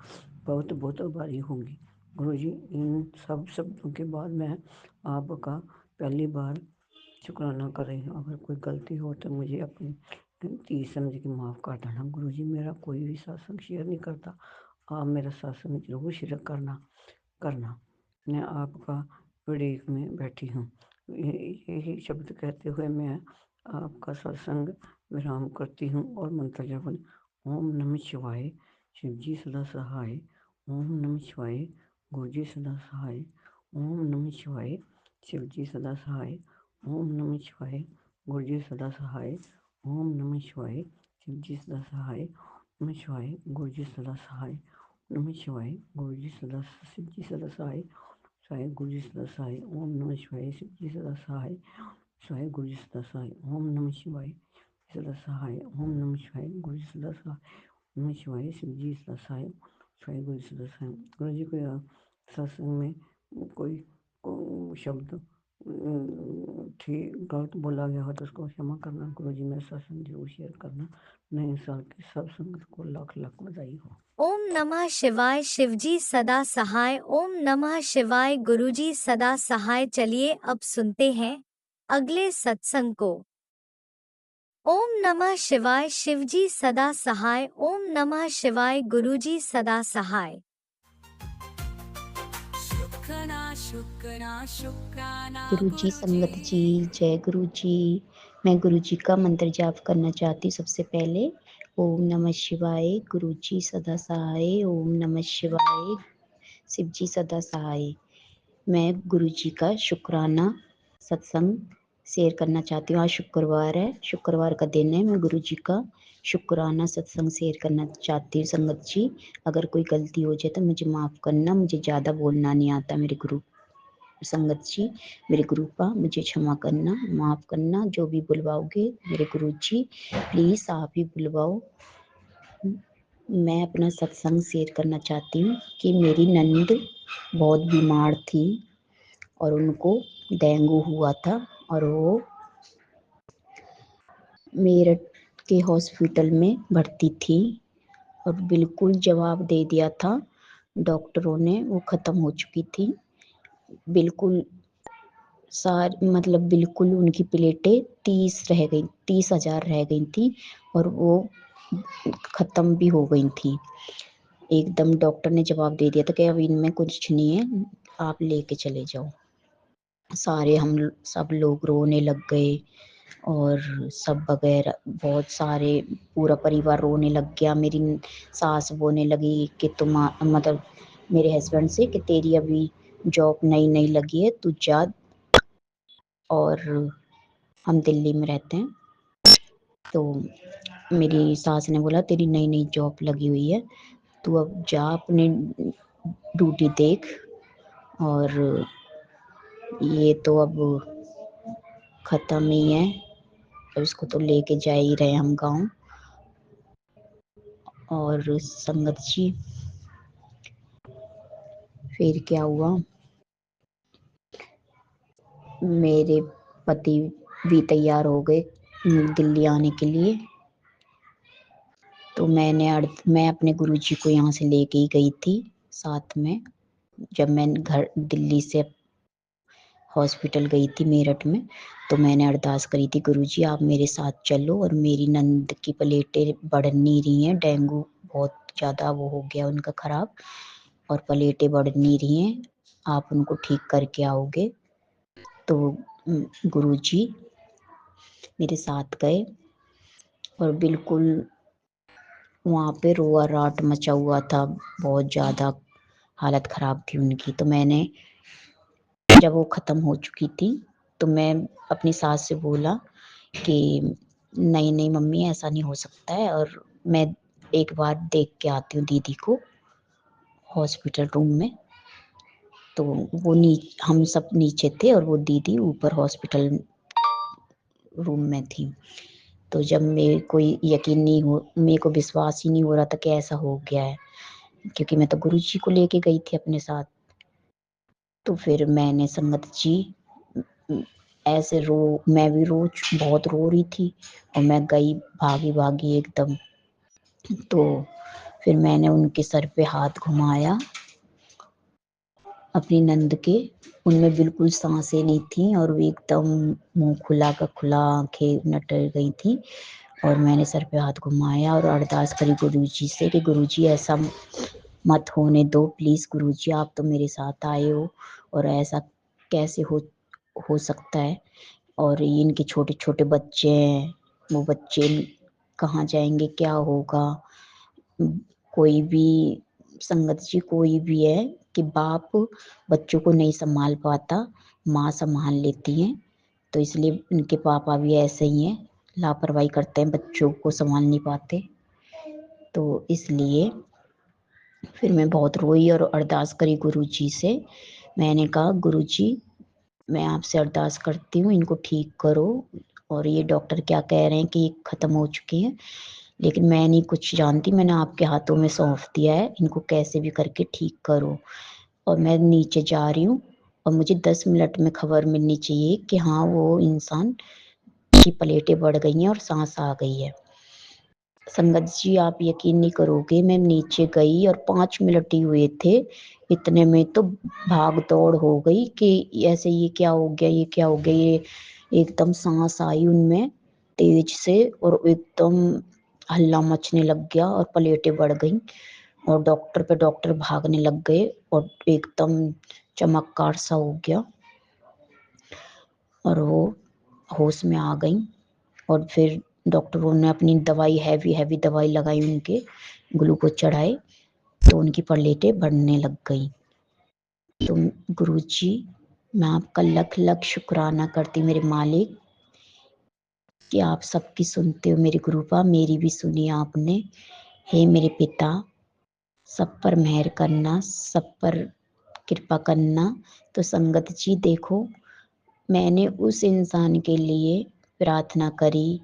बहुत बहुत आभारी होंगी। गुरुजी इन सब शब्दों के बाद मैं आपका पहली बार शुक्राना कर रही हूँ। अगर कोई गलती हो तो मुझे अपनी चीज़ समझ के माफ़ कर देना। गुरुजी मेरा कोई भी सत्संग शेयर नहीं करता, आप मेरा सत्संग जरूर शेयर करना। मैं आपका विवेक में बैठी हूँ। यही शब्द कहते हुए मैं आपका सत्संग विराम करती हूँ और मंत्र जपन ओम नमः शिवाय, शिव जी सदा सहाय। ओम नमः शिवाय, गुरुजी सदा सहाय। ओम नमः शिवाय, शिव जी सदा सहाय। ओम नमः शिवाय, गुरुजी सदा सहाय। ओम नमः शिवाय, शिव जी सदा सहाय। नमः शिवाय, गुरुजी सदा सहाय। नमः शिवाय, गुरुजी सदा शिव जी सदा सहाय। शिवाय गुरुजी सदा सहाय। ओम नमः शिवाय, शिव जी सदा सहाय। शिवाय गुरुजी सदा सहाय। ओम नमः शिवाय सदा सहाय। ओम नमः शिवाय, गुरुजी सदा सहाय। नमः शिवाय, शिव जी सदा सहाय। शिवाय गुरुजी सदा सहाय। गुरु जी कोई सत्संग में कोई शब्द ठीक गलत बोला गया हो तो उसको क्षमा करना। गुरु जी मेरा सत्संग जरूर शेयर करना। नए साल की सब संगत को लाख लाख बधाई हो। ओम नमः शिवाय, शिवजी सदा सहाय। ओम नमः शिवाय, गुरुजी सदा सहाय। चलिए अब सुनते हैं अगले सत्संग को। ओम नमः शिवाय, शिवजी सदा सहाय। ओम नमः शिवाय, गुरुजी सदा सहाय। शुक्राना गुरु जी, संगत जी, जय गुरु जी। मैं गुरु जी का मंत्र जाप करना चाहती हूँ। सबसे पहले ओम नमः शिवाय, गुरु जी सदा सहाय। ओम नमः शिवाय, शिव जी सदा सहाय। मैं गुरु जी का शुक्राना सत्संग शेयर करना चाहती हूँ। आज शुक्रवार है, शुक्रवार का दिन है। मैं गुरु जी का शुक्राना सत्संग शेयर करना चाहती हूँ। संगत जी, अगर कोई गलती हो जाए तो मुझे माफ़ करना। मुझे ज़्यादा बोलना नहीं आता। मेरे गुरु संगत जी, मेरे गुरुपा मुझे क्षमा करना, माफ़ करना। जो भी बुलवाओगे मेरे गुरु जी, प्लीज़ आप ही बुलवाओ। मैं अपना सत्संग शेयर करना चाहती हूँ कि मेरी नंद बहुत बीमार थी और उनको डेंगू हुआ था, और वो मेरठ के हॉस्पिटल में भर्ती थी, और बिल्कुल जवाब दे दिया था डॉक्टरों ने, वो ख़त्म हो चुकी थी। बिल्कुल मतलब बिल्कुल उनकी प्लेटें 30,000 रह गई थी, और वो ख़त्म भी हो गई थी। एकदम डॉक्टर ने जवाब दे दिया था कि अब इनमें कुछ नहीं है, आप लेके चले जाओ। हम सब लोग रोने लग गए, और सब वगैरह बहुत सारे पूरा परिवार रोने लग गया। मेरी सास बोलने लगी कि तुम मतलब मेरे हस्बैंड से कि तेरी अभी जॉब नई लगी है, तू जा। और हम दिल्ली में रहते हैं, तो मेरी सास ने बोला तेरी नई जॉब लगी हुई है, तू अब जा अपनी ड्यूटी देख। और ये तो अब ख़त्म ही है, और इसको तो लेके जा ही रहे हम गाँव। और संगत जी, फिर क्या हुआ, मेरे पति भी तैयार हो गए दिल्ली आने के लिए। तो मैं अपने गुरुजी को यहाँ से लेके ही गई थी साथ में। जब मैं दिल्ली से हॉस्पिटल गई थी मेरठ में, तो मैंने अरदास करी थी, गुरुजी आप मेरे साथ चलो, और मेरी नंद की प्लेटें बढ़ नहीं रही हैं, डेंगू बहुत ज़्यादा वो हो गया उनका ख़राब, और प्लेटें बढ़ नहीं रही हैं, आप उनको ठीक करके आओगे। तो गुरुजी मेरे साथ गए और बिल्कुल वहाँ पे रोआ-राट मचा हुआ था, बहुत ज़्यादा हालत ख़राब थी उनकी। तो मैंने जब वो ख़त्म हो चुकी थी, तो मैं अपनी सास से बोला कि नहीं, नहीं मम्मी ऐसा नहीं हो सकता है और मैं एक बार देख के आती हूँ दीदी को हॉस्पिटल रूम में। तो वो हम सब नीचे थे और वो दीदी ऊपर हॉस्पिटल रूम में थी। तो जब मेरे को विश्वास ही नहीं हो रहा था कि ऐसा हो गया है, क्योंकि मैं तो गुरुजी को लेके गई थी अपने साथ। तो फिर मैंने संगत जी ऐसे मैं भी बहुत रो रही थी और मैं गई भागी-भागी एकदम। तो फिर मैंने उनके सर पे हाथ घुमाया अपनी नंद के, उनमें बिल्कुल साँसें नहीं थी और वो एकदम मुँह खुला का खुला, आँखें नटक गई थी और मैंने सर पे हाथ घुमाया और अरदास करी गुरुजी से कि गुरुजी ऐसा मत होने दो प्लीज़ गुरुजी, आप तो मेरे साथ आए हो और ऐसा कैसे हो सकता है। और ये इनके छोटे-छोटे बच्चे हैं, वो बच्चे कहाँ जाएँगे, क्या होगा? कोई भी संगत जी कोई भी है कि बाप बच्चों को नहीं सँभाल पाता, माँ सँभाल लेती हैं। तो इसलिए इनके पापा भी ऐसे ही हैं, लापरवाही करते हैं, बच्चों को सँभाल नहीं पाते। तो इसलिए फिर मैं बहुत रोई और अरदास करी गुरुजी से। मैंने कहा गुरुजी मैं आपसे अरदास करती हूँ, इनको ठीक करो और ये डॉक्टर क्या कह रहे हैं कि ये ख़त्म हो चुकी हैं, लेकिन मैं नहीं कुछ जानती, मैंने आपके हाथों में सौंप दिया है, इनको कैसे भी करके ठीक करो। और मैं नीचे जा रही हूँ और मुझे 10 मिनट में खबर मिलनी चाहिए कि हाँ, वो इंसान की प्लेटें बढ़ गई हैं और साँस आ गई है। संगत जी आप यकीन नहीं करोगे, मैं नीचे गई और 5 मिनट ही हुए थे, इतने में तो भाग-दौड़ हो गई कि ऐसे ये क्या हो गया, ये क्या हो गया? ये एकदम साँस आई उनमें तेज़ से और एकदम हल्ला मचने लग गया और प्लेटें बढ़ गईं और डॉक्टर पे डॉक्टर भागने लग गए और एकदम चमत्कार सा हो गया और वो होश में आ गईं। और फिर डॉक्टरों ने अपनी दवाई हैवी दवाई लगाई उनके, ग्लूकोज़ चढ़ाए, तो उनकी प्लेटें बढ़ने लग गईं। तो गुरुजी मैं आपका लख-लख शुक्राना करती मेरे मालिक कि आप सबकी सुनते हो मेरी कृपा मेरी भी सुनी आपने। हे मेरे पिता, सब पर मेहर करना, सब पर कृपा करना। तो संगत जी देखो, मैंने उस इंसान के लिए प्रार्थना करी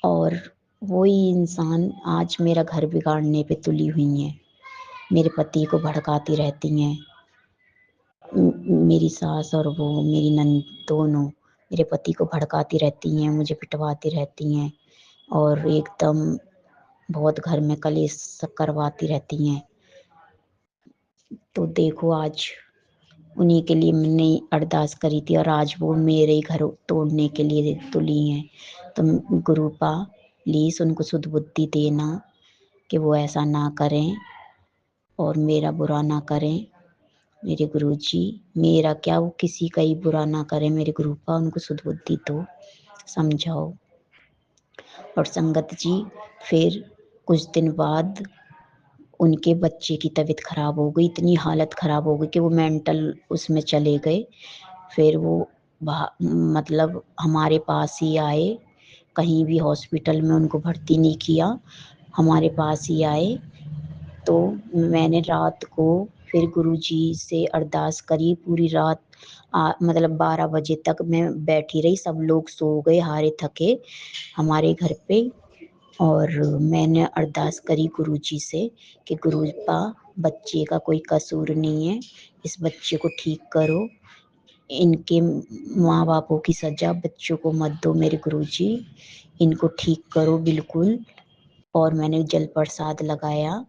और वही इंसान आज मेरा घर बिगाड़ने पे तुली हुई हैं। मेरे पति को भड़काती रहती हैं। मेरी सास और वो मेरी ननद दोनों मेरे पति को भड़काती रहती हैं, मुझे पिटवाती रहती हैं और एकदम बहुत घर में कलेश करवाती रहती हैं। तो देखो आज उन्हीं के लिए मैंने अरदास करी थी और आज वो मेरे ही घर तोड़ने के लिए तुली हैं। तो गुरुपा प्लीज़ उनको सुध-बुद्धि देना कि वो ऐसा ना करें और मेरा बुरा ना करें। मेरे गुरुजी मेरा क्या वो किसी का ही बुरा ना करें मेरे गुरुपा उनको सुध-बुद्धि दो, समझाओ। और संगत जी फिर कुछ दिन बाद उनके बच्चे की तबीयत ख़राब हो गई, इतनी हालत ख़राब हो गई कि वो मेंटल उसमें चले गए। फिर वो मतलब हमारे पास ही आए, कहीं भी हॉस्पिटल में उनको भर्ती नहीं किया, हमारे पास ही आए। तो मैंने रात को फिर गुरुजी से अरदास करी पूरी रात मतलब 12 बजे तक मैं बैठी रही, सब लोग सो गए हारे-थके हमारे घर पे और मैंने अरदास करी गुरुजी से कि गुरुपा बच्चे का कोई कसूर नहीं है, इस बच्चे को ठीक करो, इनके माँ-बापों की सज़ा बच्चों को मत दो मेरे गुरुजी, इनको ठीक करो बिल्कुल। और मैंने जल प्रसाद लगाया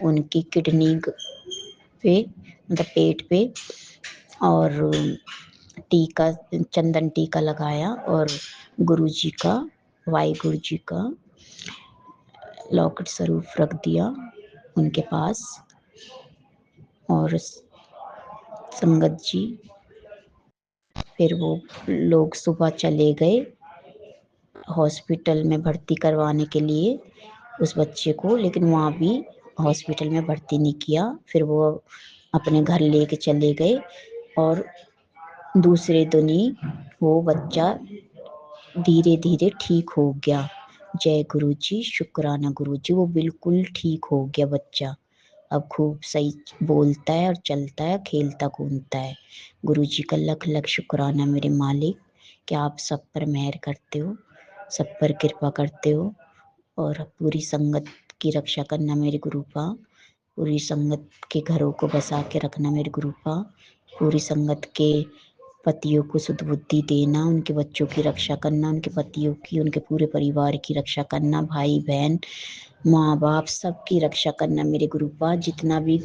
उनकी किडनी पे मतलब पेट पे और टीका चंदन टीका लगाया और गुरुजी का वाहिगुरु जी का लॉकेट स्वरूप रख दिया उनके पास। और संगत जी फिर वो लोग सुबह चले गए हॉस्पिटल में भर्ती करवाने के लिए उस बच्चे को, लेकिन वहाँ भी हॉस्पिटल में भर्ती नहीं किया। फिर वो अपने घर लेके चले गए और दूसरे दिन ही वो बच्चा धीरे धीरे ठीक हो गया। जय गुरु जी, शुक्राना गुरु जी, वो बिल्कुल ठीक हो गया बच्चा। अब खूब सही बोलता है और चलता है, खेलता कूदता है। गुरु जी का लख लख शुक्राना मेरे मालिक कि आप सब पर मेहर करते हो, सब पर कृपा करते हो और पूरी संगत की रक्षा करना मेरे गुरुपा। पूरी संगत के घरों को बसा के रखना मेरे गुरुपा। पूरी संगत के पतियों को सुध बुद्धि देना, उनके बच्चों की रक्षा करना, उनके पतियों की, उनके पूरे परिवार की रक्षा करना, भाई बहन माँ बाप सबकी रक्षा करना मेरे गुरुपा। जितना भी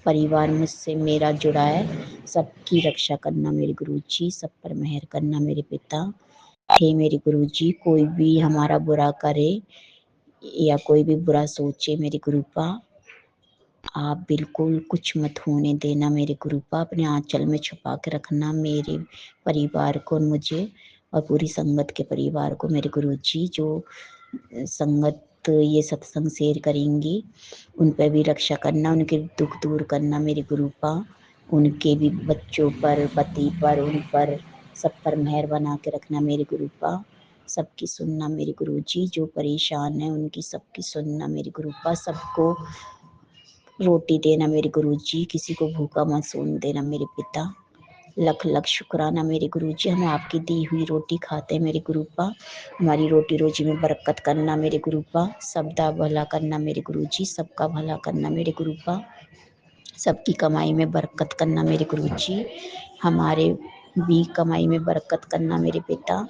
परिवार मुझसे मेरा जुड़ा है सबकी रक्षा करना मेरे गुरु जी। सब पर मेहर करना मेरे पिता। हे मेरे गुरु जी, कोई भी हमारा बुरा करे या कोई भी बुरा सोचे मेरे गुरुपा, आप बिल्कुल कुछ मत होने देना मेरे गुरुपा। अपने आंचल में छुपा के रखना मेरे परिवार को, मुझे और पूरी संगत के परिवार को मेरे गुरु जी। जो संगत ये सत्संग शेयर करेंगी उन पर भी रक्षा करना, उनके दुख दूर करना मेरे गुरुपा। उनके भी बच्चों पर, पति पर, उन पर सब पर मेहर बना के रखना मेरे गुरुपा। सबकी सुनना मेरे गुरु जी। जो परेशान है उनकी सबकी सुनना मेरे गुरुपा। सबको रोटी देना मेरे गुरु जी, किसी को भूखा मत सोने देना मेरे पिता। लख लख शुक्राना मेरे गुरु जी, हम आपकी दी हुई रोटी खाते हैं मेरे गुरुपा। हमारी रोटी रोजी में बरकत करना मेरे गुरुपा। सबका भला करना मेरे गुरु जी, सबका भला करना मेरे गुरुपा। सबकी कमाई में बरकत करना मेरे गुरु जी। हमारे भी कमाई में बरकत करना मेरे पिता।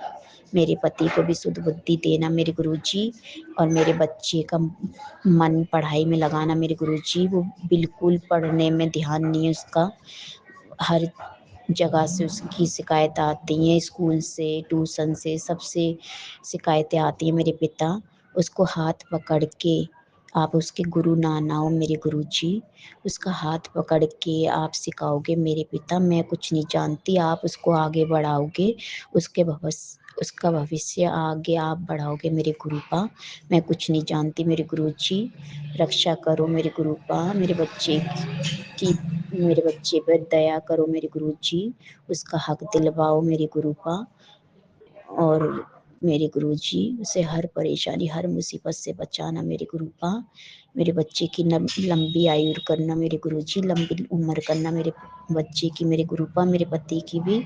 मेरे पति को भी सुध बुद्धि देना मेरे गुरु जी। और मेरे बच्चे का मन पढ़ाई में लगाना मेरे गुरु जी। वो बिल्कुल पढ़ने में ध्यान नहीं है उसका। हर जगह से उसकी शिकायत आती हैं, स्कूल से, ट्यूशन से, सबसे शिकायतें आती हैं मेरे पिता। उसको हाथ पकड़ के आप उसके गुरु ना हो मेरे गुरु जी। उसका हाथ पकड़ के आप सिखाओगे मेरे पिता। मैं कुछ नहीं जानती, आप उसको आगे बढ़ाओगे, उसका भविष्य आगे आप बढ़ाओगे मेरे गुरुपा। मैं कुछ नहीं जानती मेरे गुरु जी। रक्षा करो मेरे गुरुपा। की मेरे बच्चे पर दया करो मेरे गुरु जी। उसका हक दिलवाओ मेरे गुरुपा। और मेरे गुरु जी उसे हर परेशानी, हर मुसीबत से बचाना मेरे गुरुपा। मेरे बच्चे की लंबी आयु करना मेरे गुरु जी। लंबी उम्र करना मेरे बच्चे की मेरे गुरुपा, मेरे पति की भी।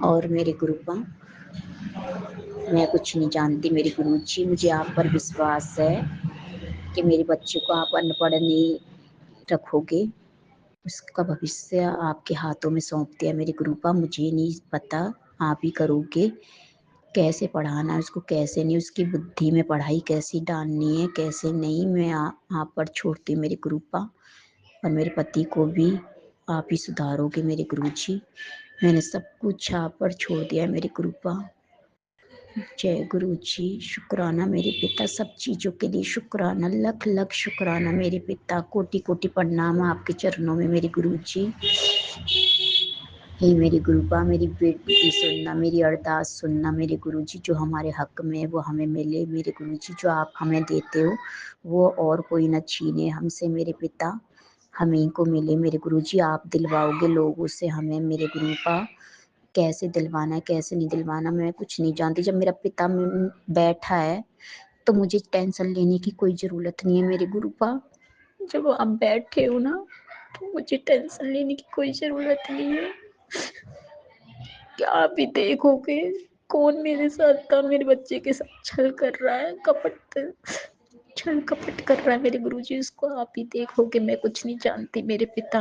और मेरे गुरुपा मैं कुछ नहीं जानती मेरे गुरु जी। मुझे आप पर विश्वास है कि मेरे बच्चे को आप अनपढ़ नहीं रखोगे। उसका भविष्य आपके हाथों में सौंप दिया मेरे गुरुपा। मुझे नहीं पता, आप ही करोगे। कैसे पढ़ाना है उसको, कैसे नहीं, उसकी बुद्धि में पढ़ाई कैसी डालनी है, कैसे नहीं, मैं आप पर छोड़ती हूँ मेरे गुरुपा। और मेरे पति को भी आप ही सुधारोगे मेरे गुरु जी। मैंने सब कुछ आप पर छोड़ दिया है मेरे गुरुपा। जय गुरु जी, शुक्राना मेरे पिता। सब चीज़ों के लिए शुक्राना, लख लख शुक्राना मेरे पिता। कोटि कोटि प्रणाम आपके चरणों में मेरे गुरु जी। हे मेरे गुरुपा, मेरी बेटी सुनना, मेरी अरदास सुनना मेरे गुरु जी। जो हमारे हक में वो हमें मिले मेरे गुरु जी। जो आप हमें देते हो वो और कोई न छीने हमसे मेरे पिता। हमें को मिले मेरे गुरु जी। आप दिलवाओगे लोगों से हमें मेरे गुरुपा। कैसे दिलवाना है, कैसे नहीं दिलवाना, मैं कुछ नहीं जानती। जब मेरा पिता बैठा है तो मुझे टेंशन लेने की कोई ज़रूरत नहीं है मेरे गुरुपा। जब आप बैठे हो ना तो मुझे टेंशन लेने की कोई ज़रूरत नहीं है। क्या आप ही देखोगे कौन मेरे साथ था, मेरे बच्चे के साथ छल कर रहा है, छल कपट कर रहा है मेरे गुरुजी। उसको आप ही देखोगे, मैं कुछ नहीं जानती मेरे पिता।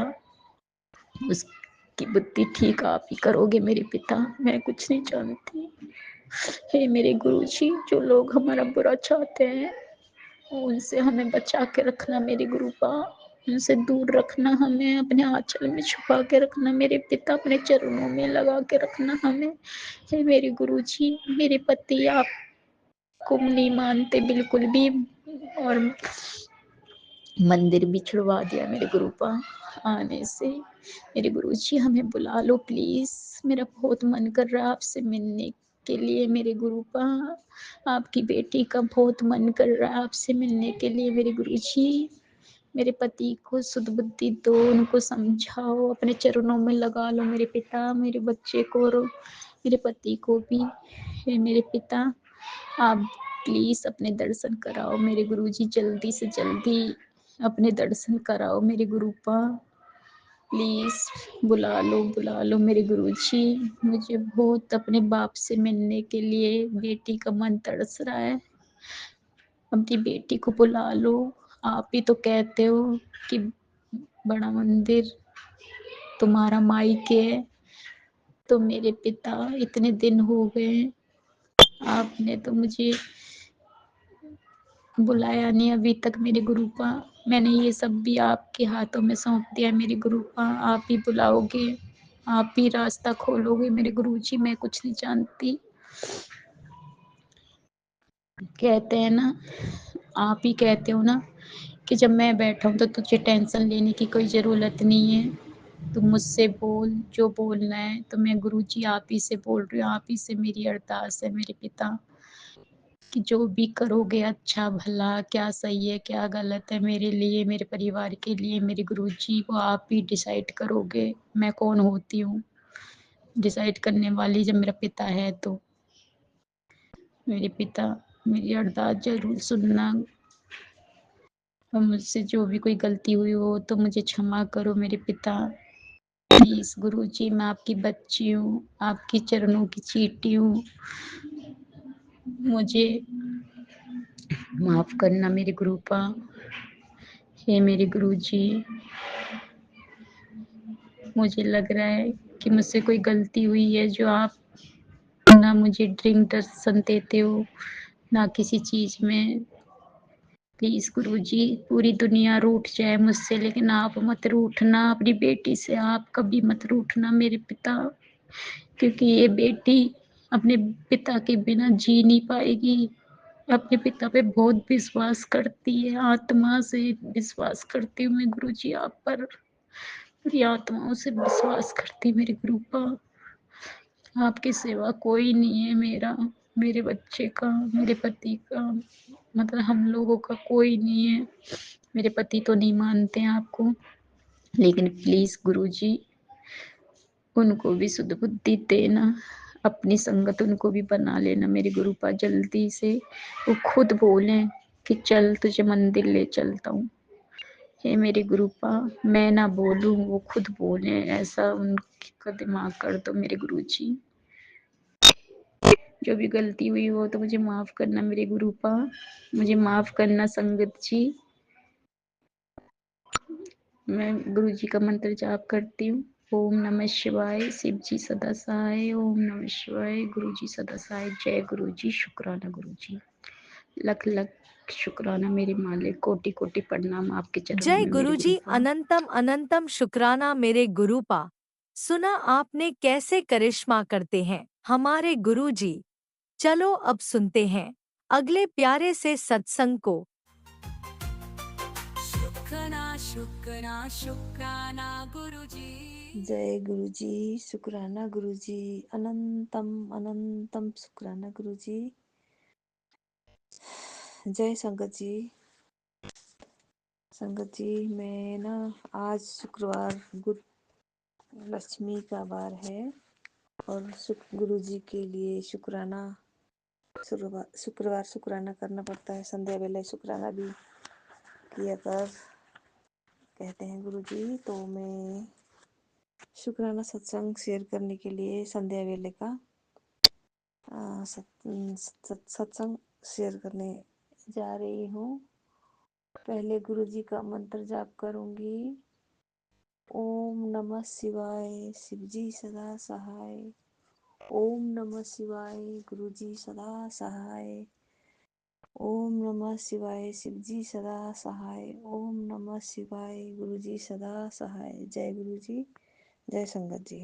उसकी बुद्धि ठीक आप ही करोगे मेरे पिता, मैं कुछ नहीं जानती। हे मेरे गुरुजी, जो लोग हमारा बुरा चाहते हैं उनसे हमें बचा के रखना मेरे गुरुपा। उनसे दूर रखना हमें, अपने आंचल में छुपा के रखना मेरे पिता। अपने चरणों में लगा के रखना हमें। हे मेरे गुरुजी, मेरे पति आपको नहीं मानते बिल्कुल भी, और मंदिर भी छुड़वा दिया मेरे गुरुपा आने से। मेरे गुरुजी हमें बुला लो प्लीज़, मेरा बहुत मन कर रहा है आपसे मिलने के लिए मेरे गुरुपा। आपकी बेटी का बहुत मन कर रहा है आपसे मिलने के लिए मेरे गुरुजी। मेरे पति को सुध बुद्धि दो, उनको समझाओ, अपने चरणों में लगा लो मेरे पिता, मेरे बच्चे को और मेरे पति को भी। हे मेरे पिता, आप प्लीज़ अपने दर्शन कराओ मेरे गुरुजी, जल्दी से जल्दी अपने दर्शन कराओ मेरे गुरुपा। प्लीज़ बुला लो मेरे गुरुजी। मुझे बहुत अपने बाप से मिलने के लिए बेटी का मन तरस रहा है। अपनी बेटी को बुला लो। आप ही तो कहते हो कि बड़ा मंदिर तुम्हारा मायके है। तो मेरे पिता इतने दिन हो गए, आपने तो मुझे बुलाया नहीं अभी तक मेरे गुरुपा। मैंने ये सब भी आपके हाथों में सौंप दिया मेरे गुरुपा। आप ही बुलाओगे, आप ही रास्ता खोलोगे मेरे गुरुजी, मैं कुछ नहीं जानती। कहते हैं ना, आप ही कहते हो ना कि जब मैं बैठा हूँ तो तुझे टेंशन लेने की कोई ज़रूरत नहीं है। तुम मुझसे बोल जो बोलना है। तो मैं गुरुजी आप ही से बोल रही हूँ, आप ही से मेरी अरदास है मेरे पिता कि जो भी करोगे अच्छा भला, क्या सही है क्या गलत है मेरे लिए, मेरे परिवार के लिए मेरे गुरुजी, वो आप ही डिसाइड करोगे मैं कौन होती हूँ। डिसाइड करने वाली जब मेरा पिता है तो मेरे पिता मेरी अरदास ज़रूर सुनना। और मुझसे जो भी कोई गलती हुई हो तो मुझे क्षमा करो मेरे पिता। प्लीज़ गुरुजी, मैं आपकी बच्ची हूँ, आपके चरणों की चींटी हूँ। मुझे माफ़ करना मेरे गुरुपा। हे मेरे गुरुजी, मुझे लग रहा है कि मुझसे कोई गलती हुई है जो आप ना मुझे ड्रिंक दर्शन देते हो, ना किसी चीज़ में। प्लीज़ गुरुजी, पूरी दुनिया रूठ जाए मुझसे लेकिन आप मत रूठना अपनी बेटी से, आप कभी मत रूठना मेरे पिता। क्योंकि ये बेटी अपने पिता के बिना जी नहीं पाएगी। अपने पिता पे बहुत विश्वास करती है, आत्मा से विश्वास करती हूँ मैं गुरुजी आप पर। पूरी आत्माओं से विश्वास करती मेरे गुरुपा। आपकी सिवा कोई नहीं है मेरा, मेरे बच्चे का, मेरे पति का, मतलब हम लोगों का कोई नहीं है। मेरे पति तो नहीं मानते हैं आपको, लेकिन प्लीज़ गुरुजी उनको भी सुध बुद्धि देना, अपनी संगत उनको भी बना लेना मेरे गुरुपा जल्दी से। वो खुद बोलें कि चल तुझे मंदिर ले चलता हूँ। हे मेरे गुरुपा, मैं ना बोलूँ वो खुद बोलें, ऐसा उनका दिमाग कर दो मेरे गुरुजी। जो भी गलती हुई हो तो मुझे माफ़ करना मेरे गुरुपा, मुझे माफ़ करना संगत जी। मैं गुरुजी का मंत्र जाप करती हूँ। ओम नमः शिवाय, शिव जी सदा सहाय। ओम नमः शिवाय, गुरु जी सदा सहाय। जय गुरु जी, शुक्राना गुरु जी। लख लख शुक्राना मेरे मालिक, कोटि कोटि प्रणाम आपके चरणों जय में मेरे गुरुजी, गुरुपा। अनंतम अनंतम शुक्राना मेरे गुरुपा। सुना आपने कैसे करिश्मा करते हैं हमारे गुरुजी। चलो अब सुनते हैं अगले प्यारे से सत्संग को। शुक्राना शुक्राना शुक्राना गुरुजी। जय गुरुजी, शुक्राना गुरुजी, अनंतम अनंतम शुक्राना गुरुजी। जय संगत जी। संगत जी, मैं ना आज शुक्रवार गुरु लक्ष्मी का वार है और गुरुजी के लिए शुक्राना शुक्रवार शुक्राना करना पड़ता है। संध्या वेला शुक्राना भी किया कर कहते हैं गुरुजी। तो मैं शुक्राना सत्संग शेयर करने के लिए संध्या वेले का सत्संग शेयर करने जा रही हूँ। पहले गुरुजी का मंत्र जाप करूंगी। ओम नमः शिवाय, शिवजी सदा सहाय। ओम नमः शिवाय, गुरुजी सदा सहाय। ओम नमः शिवाय, शिवजी सदा सहाय। ओम नमः शिवाय, गुरुजी सदा सहाय। जय गुरुजी, जय संगत जी।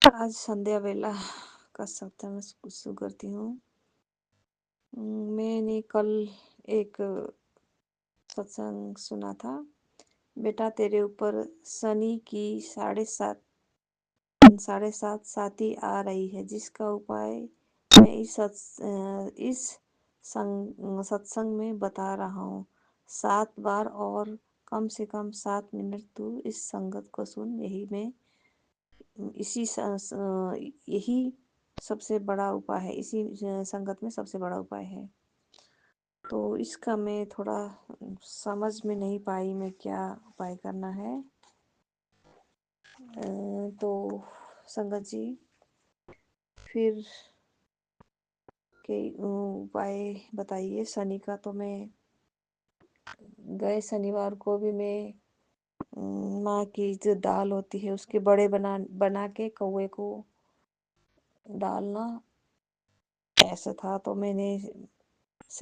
आज संध्या वेला का सत्संग शुरू करती हूँ। मैंने कल एक सत्संग सुना था। बेटा तेरे ऊपर शनि की 7.5 7:30 साथी आ रही है, जिसका उपाय मैं इस सत्संग में बता रहा हूँ। 7 बार और कम से कम 7 मिनट तू इस संगत को सुन। यही सबसे बड़ा उपाय है। इसी संगत में सबसे बड़ा उपाय है। तो इसका मैं थोड़ा समझ में नहीं पाई मैं क्या उपाय करना है। तो संगत जी फिर के उपाय बताइए। शनि का तो मैं गए शनिवार को भी मैं माँ की जो दाल होती है उसके बड़े बना के कौवे को डालना ऐसा था। तो मैंने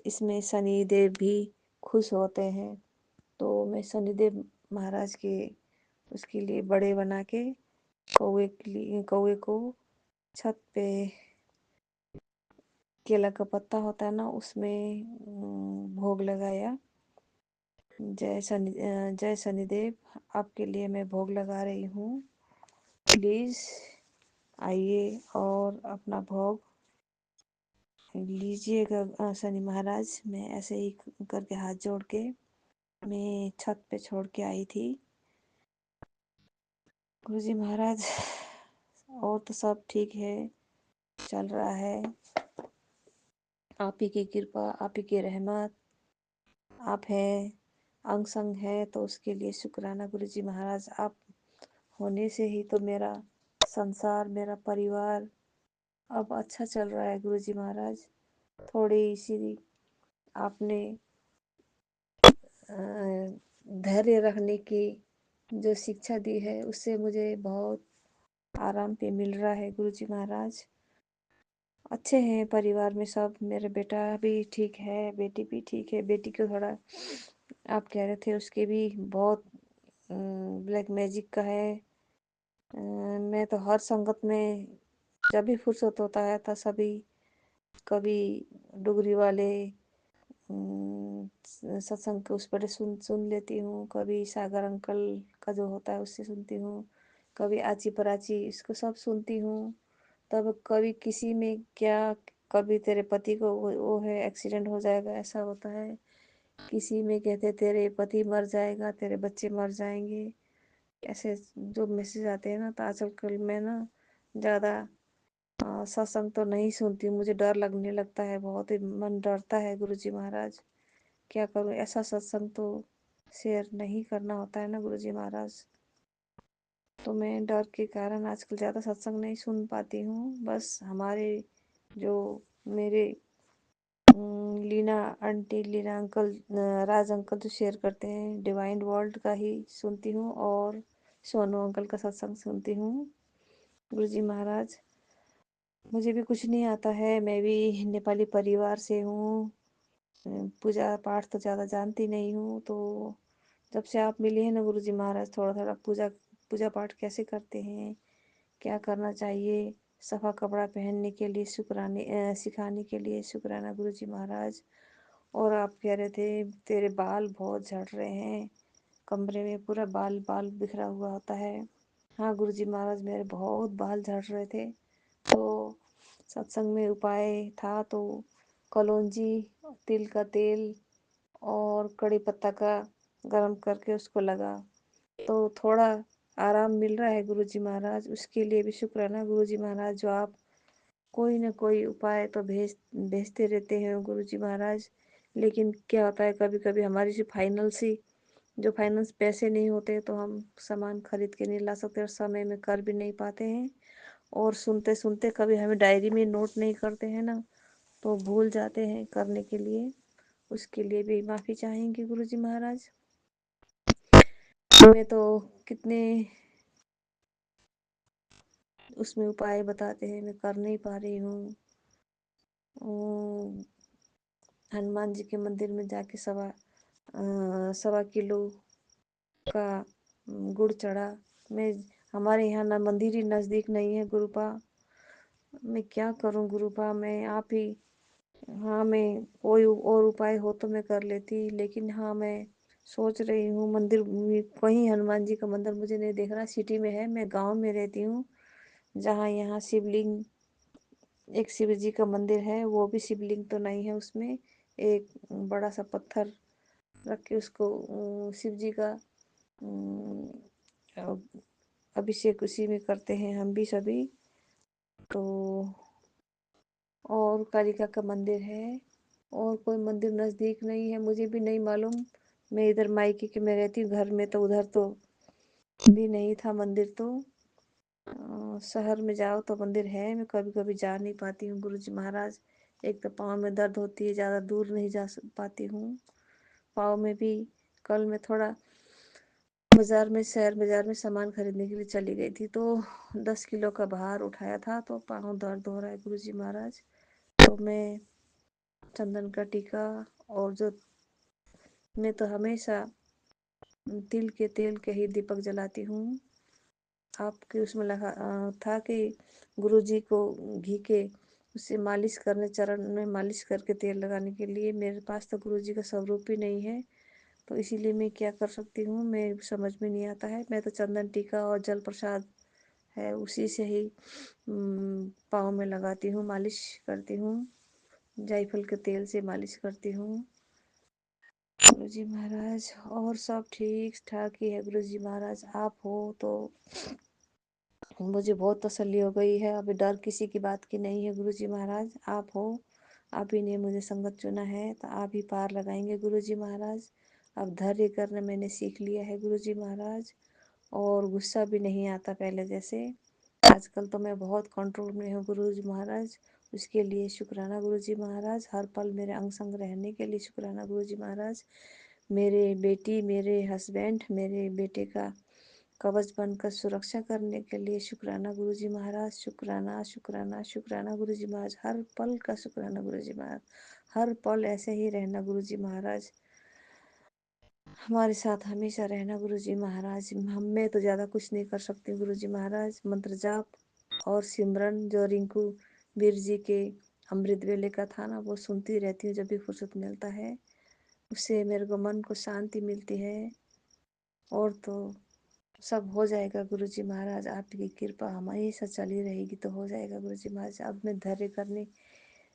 इसमें शनिदेव भी खुश होते हैं, तो मैं शनिदेव महाराज के उसके लिए बड़े बना के कौवे को छत पे केला का पत्ता होता है ना, उसमें भोग लगाया। जय शनिदेव, आपके लिए मैं भोग लगा रही हूँ। प्लीज़ आइए और अपना भोग लीजिएगा शनि महाराज। मैं ऐसे ही करके हाथ जोड़ के मैं छत पे छोड़ के आई थी। गुरुजी महाराज और तो सब ठीक है, चल रहा है। आप ही की कृपा, आप ही की रहमत, आप है अंग संग है, तो उसके लिए शुक्राना गुरुजी महाराज। आप होने से ही तो मेरा संसार, मेरा परिवार अब अच्छा चल रहा है गुरुजी महाराज। थोड़ी सी आपने धैर्य रखने की जो शिक्षा दी है, उससे मुझे बहुत आराम पे मिल रहा है गुरुजी महाराज। अच्छे हैं परिवार में सब। मेरे बेटा भी ठीक है, बेटी भी ठीक है। बेटी को थोड़ा आप कह रहे थे उसके भी बहुत ब्लैक मैजिक का है। मैं तो हर संगत में जब भी फुर्सत होता है तो सभी कभी डुगरी वाले सत्संग के उस पर सुन लेती हूँ। कभी सागर अंकल का जो होता है उससे सुनती हूँ। कभी आची पराची इसको सब सुनती हूँ। तब कभी किसी में क्या, कभी तेरे पति को वो है एक्सीडेंट हो जाएगा ऐसा होता है। किसी में कहते तेरे पति मर जाएगा, तेरे बच्चे मर जाएंगे, ऐसे जो मैसेज आते हैं ना। तो आजकल मैं ना ज़्यादा सत्संग तो नहीं सुनती हूँ। मुझे डर लगने लगता है, बहुत ही मन डरता है गुरुजी महाराज। क्या करूँ, ऐसा सत्संग तो शेयर नहीं करना होता है ना गुरुजी महाराज। तो मैं डर के कारण आजकल ज़्यादा सत्संग नहीं सुन पाती हूँ। बस हमारे जो मेरे लीना आंटी, लीना अंकल, राज अंकल जो शेयर करते हैं डिवाइन वर्ल्ड का ही सुनती हूँ, और सोनू अंकल का सत्संग सुनती हूँ गुरुजी महाराज। मुझे भी कुछ नहीं आता है, मैं भी नेपाली परिवार से हूँ। पूजा पाठ तो ज़्यादा जानती नहीं हूँ। तो जब से आप मिले हैं ना गुरुजी महाराज, थोड़ा थोड़ा पूजा पाठ कैसे करते हैं, क्या करना चाहिए, सफ़ा कपड़ा पहनने के लिए सिखाने के लिए शुक्राना गुरुजी महाराज। और आप कह रहे थे तेरे बाल बहुत झड़ रहे हैं, कमरे में पूरा बाल बाल बिखरा हुआ होता है। हाँ गुरुजी महाराज, मेरे बहुत बाल झड़ रहे थे। तो सत्संग में उपाय था तो कलौंजी, तिल का तेल और कड़ी पत्ता का गरम करके उसको लगा, तो थोड़ा आराम मिल रहा है गुरुजी महाराज। उसके लिए भी शुक्राना गुरुजी महाराज, जो आप कोई ना कोई उपाय तो भेजते रहते हैं गुरुजी महाराज। लेकिन क्या होता है, कभी कभी हमारी जो फाइनेंस पैसे नहीं होते तो हम सामान खरीद के नहीं ला सकते और समय में कर भी नहीं पाते हैं। और सुनते सुनते कभी हमें डायरी में नोट नहीं करते हैं ना, तो भूल जाते हैं करने के लिए। उसके लिए भी माफ़ी चाहेंगे गुरुजी महाराज। मैं तो कितने उसमें उपाय बताते हैं, मैं कर नहीं पा रही हूँ। हनुमान जी के मंदिर में जाके 1.25 किलो का गुड़ चढ़ा। मैं हमारे यहाँ ना मंदिर ही नज़दीक नहीं है गुरुपा, मैं क्या करूँ गुरुपा। मैं आप ही, हाँ मैं कोई और उपाय हो तो मैं कर लेती, लेकिन हाँ मैं सोच रही हूँ मंदिर कहीं हनुमान जी का मंदिर मुझे नहीं देख रहा। सिटी में है, मैं गांव में रहती हूँ, जहाँ यहाँ शिवलिंग, एक शिव जी का मंदिर है, वो भी शिवलिंग तो नहीं है उसमें, एक बड़ा सा पत्थर रख के उसको शिव जी का अभिषेक उसी में करते हैं हम भी सभी। तो और कालिका का मंदिर है, और कोई मंदिर नज़दीक नहीं है, मुझे भी नहीं मालूम। मैं इधर मायके के में रहती हूँ, घर में तो उधर तो भी नहीं था मंदिर। तो शहर में जाओ तो मंदिर है, मैं कभी कभी जा नहीं पाती हूँ गुरुजी महाराज। एक तो पाँव में दर्द होती है, ज़्यादा दूर नहीं जा पाती हूँ। पाँव में भी कल मैं थोड़ा बाजार में, शहर बाजार में सामान खरीदने के लिए चली गई थी, तो 10 किलो का भार उठाया था, तो पाँव दर्द हो रहा है गुरुजी महाराज। तो मैं चंदन का टीका, और जो मैं तो हमेशा तिल के तेल के ही दीपक जलाती हूँ। आपके उसमें लगा था कि गुरुजी को घी के उससे मालिश करने, चरण में मालिश करके तेल लगाने के लिए। मेरे पास तो गुरुजी का स्वरूप ही नहीं है, तो इसीलिए मैं क्या कर सकती हूँ, मैं समझ में नहीं आता है। मैं तो चंदन टीका और जल प्रसाद है उसी से ही पाँव में लगाती हूँ, मालिश करती हूँ, जायफल के तेल से मालिश करती हूँ गुरुजी महाराज। और सब ठीक ठाक ही है गुरुजी महाराज। आप हो तो मुझे बहुत तसल्ली हो गई है, अभी डर किसी की बात की नहीं है गुरुजी महाराज। आप हो, आप ही ने मुझे संगत चुना है, तो आप ही पार लगाएंगे गुरुजी महाराज। अब धैर्य करना मैंने सीख लिया है गुरुजी महाराज, और गुस्सा भी नहीं आता पहले जैसे। आजकल तो मैं बहुत कंट्रोल में हूँ गुरुजी महाराज, उसके लिए शुक्राना गुरुजी महाराज। हर पल मेरे अंग संग रहने के लिए शुक्राना गुरुजी महाराज। मेरे बेटी, मेरे हस्बैंड, मेरे बेटे का कवच बनकर सुरक्षा करने के लिए शुक्राना गुरुजी महाराज। शुक्राना शुक्राना शुक्राना गुरुजी महाराज, हर पल का शुक्राना गुरुजी महाराज। हर पल ऐसे ही रहना गुरुजी महाराज, हमारे साथ हमेशा रहना गुरुजी महाराज। मैं तो ज़्यादा कुछ नहीं कर सकती गुरुजी महाराज। मंत्र जाप और सिमरन जो रिंकू वीर जी के अमृत वेले का था ना, वो सुनती रहती हूँ जब भी फुर्सत मिलता है, उससे मेरे को मन को शांति मिलती है। और तो सब हो जाएगा गुरुजी महाराज, आपकी कृपा हमेशा चली रहेगी तो हो जाएगा गुरुजी महाराज। अब मैं धैर्य करने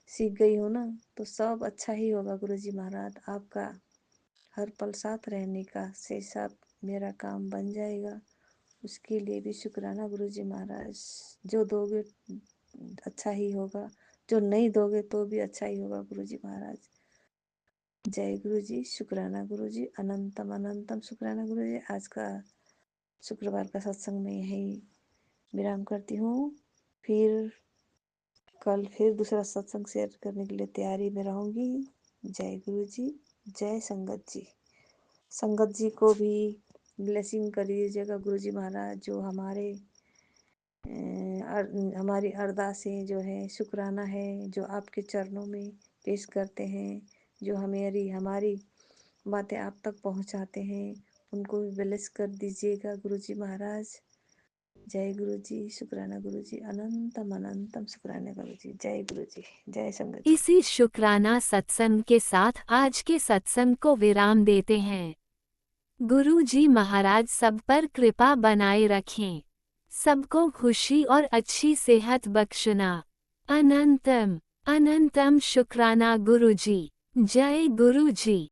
सीख गई हूँ ना, तो सब अच्छा ही होगा गुरुजी महाराज। आपका हर पल साथ रहने का से सब मेरा काम बन जाएगा, उसके लिए भी शुक्राना गुरुजी महाराज। जो दोगे अच्छा ही होगा, जो नहीं दोगे तो भी अच्छा ही होगा गुरुजी महाराज। जय गुरुजी, शुक्राना गुरुजी, अनंतम अनंतम शुक्राना गुरुजी। आज का शुक्रवार का सत्संग में यही विराम करती हूँ। फिर कल फिर दूसरा सत्संग शेयर करने के लिए तैयारी में रहूँगी। जय गुरु जी, जय संगत जी। संगत जी को भी ब्लेसिंग कर दीजिएगा गुरु जी महाराज, जो हमारी अरदासें जो है, शुक्राना है जो आपके चरणों में पेश करते हैं, जो हमारी बातें आप तक पहुंचाते हैं, उनको भी ब्लेस कर दीजिएगा गुरु जी महाराज। जय गुरु जी, शुक्राना गुरु जी, अनंतम अनंतम शुक्राना गुरु जी। जय गुरु जी, जय संगत जी। इसी शुक्राना सत्संग के साथ आज के सत्संग को विराम देते हैं। गुरु जी महाराज सब पर कृपा बनाए रखें, सबको खुशी और अच्छी सेहत बख्शना। अनंतम अनंतम शुक्राना गुरु जी। जय गुरु जी।